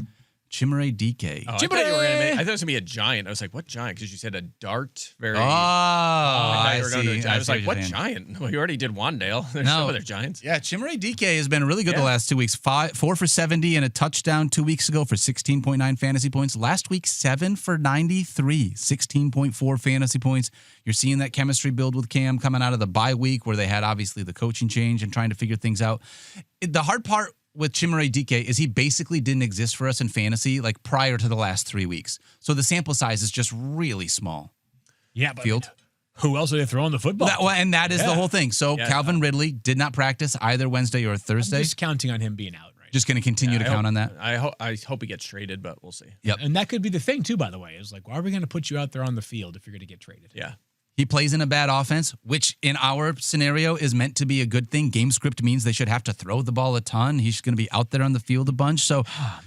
Speaker 1: Chimere DK.
Speaker 3: Oh, I thought it was going to be a giant. I was like, what giant? Because you said a dart.
Speaker 1: I
Speaker 3: was like, what giant? Well, you already did Wandale. There's no other giants.
Speaker 1: Yeah, Chimere DK has been really good the last 2 weeks. 4 for 70 and a touchdown 2 weeks ago for 16.9 fantasy points. Last week, 7 for 93, 16.4 fantasy points. You're seeing that chemistry build with Cam coming out of the bye week where they had obviously the coaching change and trying to figure things out. The hard part with Chimere DK is he basically didn't exist for us in fantasy like prior to the last 3 weeks. So the sample size is just really small.
Speaker 2: Yeah, but who else are they throwing the football?
Speaker 1: And that is the whole thing. So Calvin Ridley did not practice either Wednesday or Thursday.
Speaker 2: I'm just counting on him being out, right?
Speaker 1: Just going to continue to count on that.
Speaker 3: I hope he gets traded, but we'll see.
Speaker 1: Yep.
Speaker 2: And that could be the thing too, by the way, is like, why are we going to put you out there on the field if you're going to get traded?
Speaker 3: Yeah.
Speaker 1: He plays in a bad offense, which in our scenario is meant to be a good thing. Game script means they should have to throw the ball a ton. He's going to be out there on the field a bunch. So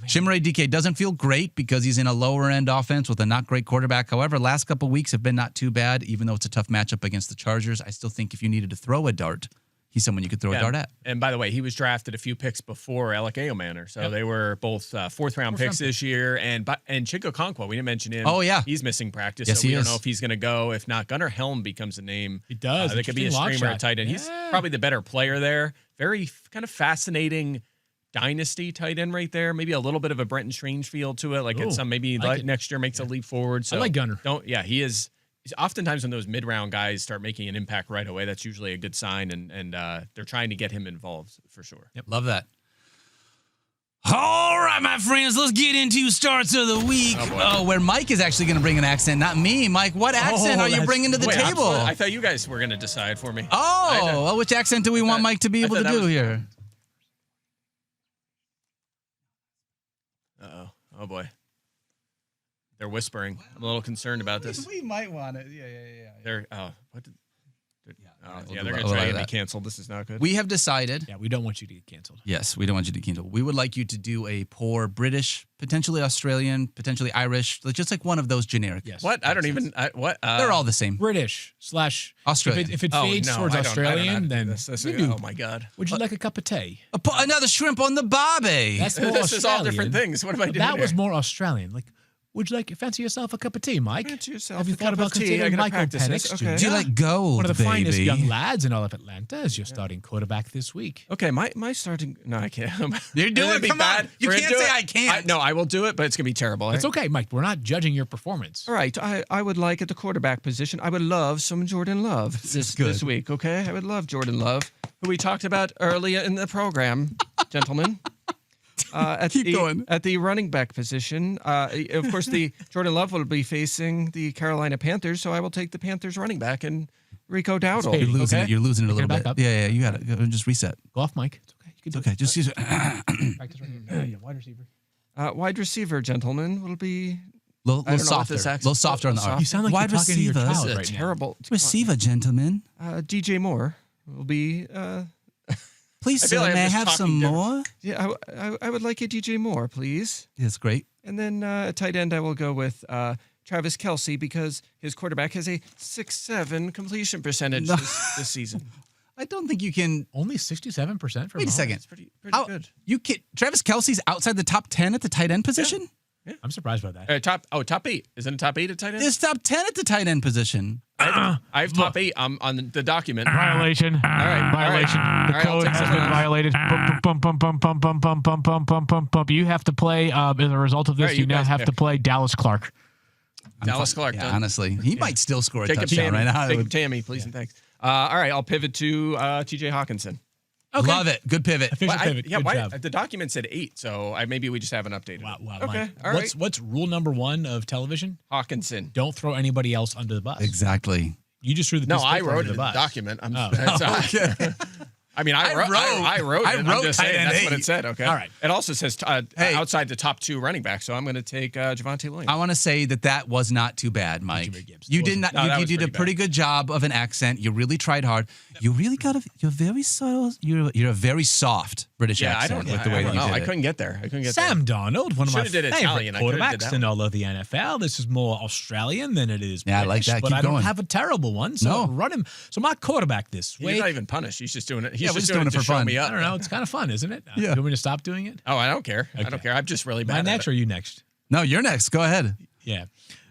Speaker 1: Chimere DK doesn't feel great because he's in a lower end offense with a not great quarterback. However, last couple of weeks have been not too bad, even though it's a tough matchup against the Chargers. I still think if you needed to throw a dart, he's someone you could throw a dart at.
Speaker 3: And by the way, he was drafted a few picks before Alec Manor. So they were both fourth-round picks this year. And Chinko Okonkwo, we didn't mention him.
Speaker 1: Oh, yeah.
Speaker 3: He's missing practice.
Speaker 1: Yes,
Speaker 3: so we
Speaker 1: he
Speaker 3: don't
Speaker 1: is.
Speaker 3: know if he's going to go. If not, Gunnar Helm becomes a name.
Speaker 2: He does.
Speaker 3: That could be a streamer at tight end. He's probably the better player there. Very kind of fascinating dynasty tight end right there. Maybe a little bit of a Brenton Strange feel to it. Like it's some maybe next year makes a leap forward. So
Speaker 2: I like Gunnar.
Speaker 3: He is. Oftentimes when those mid-round guys start making an impact right away, that's usually a good sign, and they're trying to get him involved for sure.
Speaker 1: Yep, love that. All right, my friends, let's get into starts of the week. Where Mike is actually going to bring an accent, not me. Mike, what accent are you bringing to the table?
Speaker 3: I thought you guys were going to decide for me.
Speaker 1: Well, which accent do we want Mike to be able to do here?
Speaker 3: Uh-oh. Oh, boy. They're whispering. I'm a little concerned about this.
Speaker 1: We might want it. Yeah.
Speaker 3: They're what?
Speaker 1: We'll
Speaker 3: They're
Speaker 1: do
Speaker 3: going to try to get me
Speaker 1: that.
Speaker 3: canceled. This is not good.
Speaker 1: We have decided.
Speaker 2: Yeah, we don't want you to get canceled.
Speaker 1: Yes, we don't want you to cancel. We would like you to do a poor British, potentially Australian, potentially Irish, just like one of those generic.
Speaker 2: Yes.
Speaker 3: What? I don't even. What?
Speaker 1: They're all the same.
Speaker 2: British /
Speaker 1: Australian.
Speaker 2: If it
Speaker 3: Oh,
Speaker 2: fades
Speaker 3: no,
Speaker 2: towards
Speaker 3: I don't know how to
Speaker 2: Australian,
Speaker 3: do
Speaker 2: then
Speaker 3: this.
Speaker 2: we do.
Speaker 3: Oh my god.
Speaker 2: Would you like a cup of tea?
Speaker 1: Another shrimp on the barbie.
Speaker 2: That's more
Speaker 3: This is all
Speaker 2: Australian.
Speaker 3: different things. What am I doing?
Speaker 2: That was
Speaker 3: here?
Speaker 2: more Australian. Like, would you fancy yourself a cup of tea, Mike?
Speaker 3: Fancy yourself
Speaker 2: Have you
Speaker 3: a
Speaker 2: thought
Speaker 3: cup
Speaker 2: about
Speaker 3: of tea? I
Speaker 2: considering
Speaker 3: gotta
Speaker 2: Michael
Speaker 3: practice this.
Speaker 2: Penix
Speaker 3: Okay.
Speaker 2: Jr.?
Speaker 1: Do you like gold,
Speaker 2: One of the finest
Speaker 1: baby?
Speaker 2: young lads in all of Atlanta is your starting quarterback this week.
Speaker 3: Okay, my starting. No, I can't.
Speaker 1: You're doing
Speaker 3: It'd
Speaker 1: it.
Speaker 3: be
Speaker 1: Come
Speaker 3: bad.
Speaker 1: on. You
Speaker 3: We're
Speaker 1: can't
Speaker 3: gonna do
Speaker 1: say
Speaker 3: it.
Speaker 1: I can't.
Speaker 3: No, I will do it, but it's gonna be terrible.
Speaker 2: It's okay, Mike. We're not judging your performance.
Speaker 3: All right, I would like at the quarterback position. I would love some Jordan Love this week. Okay, I would love Jordan Love, who we talked about earlier in the program, gentlemen.
Speaker 1: Keep going.
Speaker 3: At the running back position, of course, the Jordan Love will be facing the Carolina Panthers, so I will take the Panthers running back and Rico Dowdle.
Speaker 1: You're losing
Speaker 3: okay?
Speaker 1: it. You're losing it a little
Speaker 2: back
Speaker 1: bit.
Speaker 2: up.
Speaker 1: Yeah. You got to just reset.
Speaker 2: Go off, Mike. It's okay. You can do
Speaker 1: Okay,
Speaker 2: it.
Speaker 1: just use it.
Speaker 2: Practice right here. Yeah, wide receiver.
Speaker 3: Wide receiver, gentlemen, will be
Speaker 1: little
Speaker 3: I don't know what
Speaker 1: softer.
Speaker 3: this accent-
Speaker 1: Little softer on the
Speaker 3: little
Speaker 1: arm.
Speaker 2: You sound like
Speaker 1: Wide
Speaker 2: you're talking to your
Speaker 1: receiver.
Speaker 2: child
Speaker 3: this is
Speaker 2: right
Speaker 3: a
Speaker 2: now.
Speaker 3: terrible
Speaker 1: Receiver, gentlemen.
Speaker 3: DJ Moore will be.
Speaker 1: Please,
Speaker 3: I feel
Speaker 1: sir,
Speaker 3: like I'm
Speaker 1: may I
Speaker 3: just
Speaker 1: have
Speaker 3: talking
Speaker 1: some
Speaker 3: different.
Speaker 1: more?
Speaker 3: Yeah, I would like a DJ Moore, please.
Speaker 1: That's great.
Speaker 3: And then at tight end, I will go with Travis Kelce because his quarterback has a 6.7 completion percentage this season.
Speaker 1: I don't think you can.
Speaker 2: Only 67% for
Speaker 1: Wait a
Speaker 2: Mahomes.
Speaker 1: second.
Speaker 3: It's pretty
Speaker 1: How-
Speaker 3: good.
Speaker 1: You can. Travis Kelce's outside the top 10 at the tight end position?
Speaker 2: I'm surprised by that.
Speaker 3: Top 8. Isn't it top 8 at tight end?
Speaker 1: There's top 10 at the tight end position.
Speaker 3: I have top 8 on the document.
Speaker 4: Violation.
Speaker 3: right,
Speaker 4: Violation.
Speaker 3: all right.
Speaker 4: The
Speaker 3: All right, I'll
Speaker 4: code
Speaker 3: take
Speaker 4: has
Speaker 3: someone
Speaker 4: been
Speaker 3: else.
Speaker 4: violated. Bump. You have to play, as a result of this,
Speaker 3: All right,
Speaker 4: you
Speaker 3: you
Speaker 4: now
Speaker 3: guys
Speaker 4: have
Speaker 3: pick.
Speaker 4: to play Dallas Clark.
Speaker 3: Dallas Clark.
Speaker 1: Yeah,
Speaker 3: done.
Speaker 1: honestly. He might still score a
Speaker 3: Jacob
Speaker 1: touchdown
Speaker 3: Tammy.
Speaker 1: right now.
Speaker 3: Jacob Tammy, please and thanks. All right, I'll pivot to TJ Hawkinson.
Speaker 2: Okay.
Speaker 1: Love it. Good pivot.
Speaker 2: Official
Speaker 3: Well,
Speaker 2: pivot. Good job.
Speaker 3: the document said 8, so maybe we just haven't updated.
Speaker 2: Wow,
Speaker 3: it.
Speaker 2: wow,
Speaker 3: Okay,
Speaker 2: Mike.
Speaker 3: all right.
Speaker 2: What's rule number 1 of television?
Speaker 3: Hawkinson.
Speaker 2: Don't throw anybody else under the bus.
Speaker 1: Exactly.
Speaker 2: You just threw the
Speaker 3: No,
Speaker 2: piece of
Speaker 3: I
Speaker 2: paper
Speaker 3: wrote
Speaker 2: under
Speaker 3: it in
Speaker 2: the
Speaker 3: the
Speaker 2: bus.
Speaker 3: document.
Speaker 2: Oh.
Speaker 1: Okay.
Speaker 3: I mean, I wrote it. I'm just
Speaker 1: tight
Speaker 3: saying
Speaker 1: end
Speaker 3: that's what
Speaker 1: 8.
Speaker 3: it said. Okay.
Speaker 2: All right.
Speaker 3: It also says
Speaker 1: Hey.
Speaker 3: outside the top 2 running backs, so I'm going to take Javonte Williams.
Speaker 1: I want to say that was not too bad, Mike.
Speaker 2: very Gibbs.
Speaker 1: You
Speaker 2: It
Speaker 1: did
Speaker 2: wasn't.
Speaker 1: not.
Speaker 3: No, that
Speaker 1: you
Speaker 3: was
Speaker 1: did a
Speaker 3: pretty
Speaker 1: pretty good job of an accent. You really tried hard. You really got a. You're very soft. You're a very soft British
Speaker 3: yeah, I
Speaker 1: accent
Speaker 3: don't.
Speaker 1: with the way
Speaker 3: I
Speaker 1: that
Speaker 3: don't
Speaker 1: you
Speaker 3: know.
Speaker 1: did
Speaker 3: I
Speaker 1: it.
Speaker 3: couldn't get there.
Speaker 2: Sam Darnold, one of my
Speaker 3: Should've did
Speaker 2: favorite
Speaker 3: Italian. I could've did
Speaker 2: quarterbacks
Speaker 3: that
Speaker 2: in
Speaker 3: one.
Speaker 2: all of the NFL. This is more Australian than it is
Speaker 1: Yeah, I like
Speaker 2: British,
Speaker 1: that.
Speaker 2: But
Speaker 1: Keep
Speaker 2: I don't
Speaker 1: going.
Speaker 2: have a terrible one, so
Speaker 1: No.
Speaker 2: run him. So my quarterback this
Speaker 3: He's
Speaker 2: week.
Speaker 3: not even punished. He's just doing it. He's
Speaker 1: Yeah, we're
Speaker 3: just
Speaker 1: just
Speaker 3: doing
Speaker 1: doing
Speaker 3: it
Speaker 1: it
Speaker 3: to
Speaker 1: for
Speaker 3: show
Speaker 1: fun.
Speaker 3: me up.
Speaker 2: I don't know. It's kind of fun, isn't it?
Speaker 1: Yeah.
Speaker 2: You want me to stop doing it?
Speaker 3: Oh, I don't care. I
Speaker 2: Okay.
Speaker 3: don't care. I'm just really
Speaker 2: Am I
Speaker 3: bad.
Speaker 2: next
Speaker 3: at
Speaker 2: or
Speaker 3: it.
Speaker 2: you next?
Speaker 1: No, you're next. Go ahead.
Speaker 2: Yeah.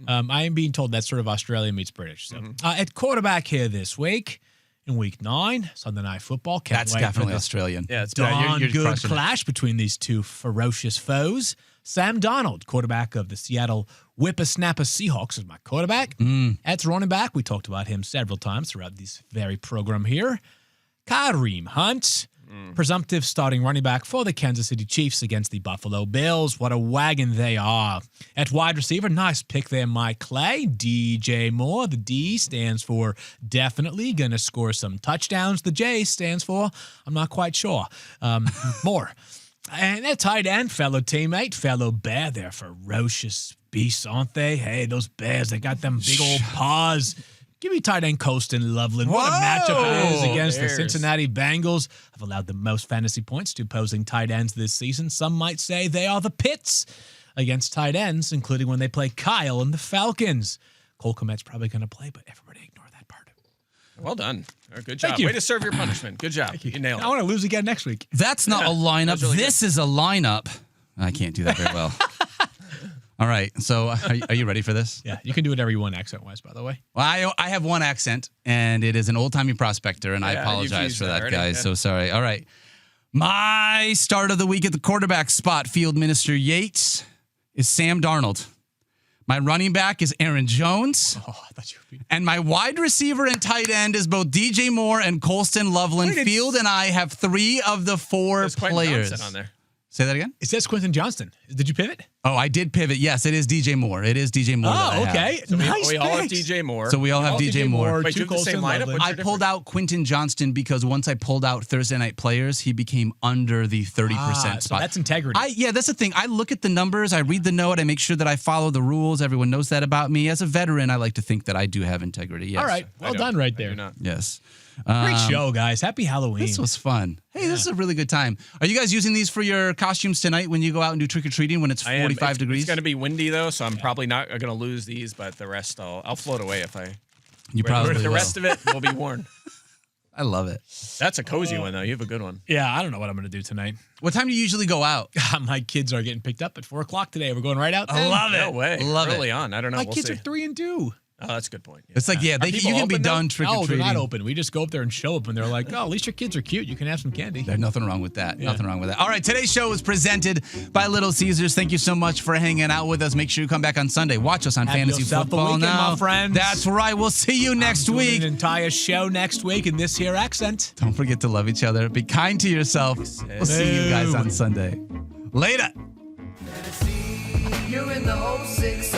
Speaker 2: I am being told that's sort of Australian meets British. So
Speaker 3: Mm-hmm.
Speaker 2: at quarterback here this week, in week 9, Sunday Night Football. Can't
Speaker 1: That's
Speaker 2: wait
Speaker 1: definitely
Speaker 2: for the
Speaker 1: Australian.
Speaker 3: Yeah, it's
Speaker 2: darn
Speaker 1: you're
Speaker 2: good
Speaker 1: crushing it.
Speaker 2: clash between these two ferocious foes. Sam Darnold, quarterback of the Seattle Whippersnapper Seahawks, is my quarterback. At running back, we talked about him several times throughout this very program here. Kareem Hunt, presumptive starting running back for the Kansas City Chiefs against the Buffalo Bills. What a wagon they are. At wide receiver, nice pick there, Mike Clay. DJ Moore, the D stands for definitely going to score some touchdowns. The J stands for I'm not quite sure. More. And at tight end, fellow teammate, fellow Bear, they're ferocious beasts, aren't they? Hey, those Bears, they got them big old paws. Give me tight end Colston Loveland. What a matchup it is against
Speaker 3: Bears.
Speaker 2: the Cincinnati Bengals. I've allowed the most fantasy points to opposing tight ends this season. Some might say they are the Pits against tight ends, including when they play Kyle and the Falcons. Cole Kmet's probably going to play, but everybody ignore that part.
Speaker 3: Well done. Good job.
Speaker 2: Thank you.
Speaker 3: Way to serve your punishment. Good job. You nailed
Speaker 2: I
Speaker 3: it.
Speaker 2: want to lose again next week.
Speaker 1: That's not a lineup.
Speaker 3: really
Speaker 1: This is a lineup. I can't do that very well. All right. So are you ready for this?
Speaker 2: Yeah, you can do whatever you want accent-wise, by the way.
Speaker 1: Well, I have one accent, and it is an old-timey prospector, and I
Speaker 3: Yeah, you've
Speaker 1: apologize
Speaker 3: used
Speaker 1: for
Speaker 3: that
Speaker 1: that,
Speaker 3: already,
Speaker 1: guys.
Speaker 3: yeah.
Speaker 1: So sorry. All right. My start of the week at the quarterback spot, Field Minister Yates, is Sam Darnold. My running back is Aaron Jones.
Speaker 2: Oh, I thought you would be.
Speaker 1: And my wide receiver and tight end is both DJ Moore and Colston Loveland.
Speaker 2: Wait, it's-
Speaker 1: Field and I have 3 of the 4
Speaker 3: There's Quentin
Speaker 1: players.
Speaker 3: Johnson on there.
Speaker 1: Say that again?
Speaker 2: It says Quentin Johnston. Did you pivot?
Speaker 1: Oh, I did pivot. Yes, it is DJ Moore. It is DJ Moore. that I
Speaker 2: Oh,
Speaker 1: have.
Speaker 2: okay.
Speaker 3: So
Speaker 2: Nice
Speaker 3: we all have
Speaker 2: picks.
Speaker 3: DJ Moore.
Speaker 1: So we all have DJ Moore.
Speaker 3: Wait, do you have the same lineup? What's
Speaker 1: I
Speaker 3: your
Speaker 1: pulled out Quentin Johnston because once I pulled out Thursday night players, he became under the 30%
Speaker 2: So
Speaker 1: spot.
Speaker 2: that's integrity.
Speaker 1: Yeah, that's the thing. I look at the numbers, I read the note, I make sure that I follow the rules. Everyone knows that about me. As a veteran, I like to think that I do have integrity. Yes.
Speaker 2: All right. Well done right there.
Speaker 1: Yes.
Speaker 2: Great show, guys. Happy Halloween.
Speaker 1: This was fun. Hey, this is a really good time. Are you guys using these for your costumes tonight when you go out and do trick-or-treating when it's 45 degrees?
Speaker 3: It's going to be windy, though, so I'm probably not going to lose these, but the rest I'll float away if I...
Speaker 1: You probably
Speaker 3: The
Speaker 1: will.
Speaker 3: rest of it will be worn.
Speaker 1: I love it.
Speaker 3: That's a cozy one, though. You have a good one.
Speaker 2: Yeah, I don't know what I'm going to do tonight.
Speaker 1: What time do you usually go out?
Speaker 2: My kids are getting picked up at 4 o'clock today. We're going right out then.
Speaker 3: No way.
Speaker 1: Love it.
Speaker 3: Early on. I don't know.
Speaker 2: My
Speaker 3: We'll
Speaker 2: kids
Speaker 3: see.
Speaker 2: are 3 and 2.
Speaker 3: Oh, that's a good point.
Speaker 1: It's like, yeah,
Speaker 3: Are
Speaker 1: you
Speaker 3: people
Speaker 1: can be
Speaker 3: open, though?
Speaker 1: done
Speaker 2: No,
Speaker 1: trick-or-treating.
Speaker 2: they're not open. We just go up there and show up, and they're like, oh, at least your kids are cute. You can have some candy.
Speaker 1: There's nothing wrong with that. Nothing wrong with that. All right, today's show was presented by Little Caesars. Thank you so much for hanging out with us. Make sure you come back on Sunday. Watch us on
Speaker 2: Have
Speaker 1: Fantasy
Speaker 2: yourself a
Speaker 1: Football
Speaker 2: weekend,
Speaker 1: Now.
Speaker 2: my friends.
Speaker 1: That's right. We'll see you next
Speaker 2: I'm doing
Speaker 1: week.
Speaker 2: an entire show next week in this here accent.
Speaker 1: Don't forget to love each other. Be kind to yourself. We'll see you guys on Sunday. Later.
Speaker 5: You're in the 06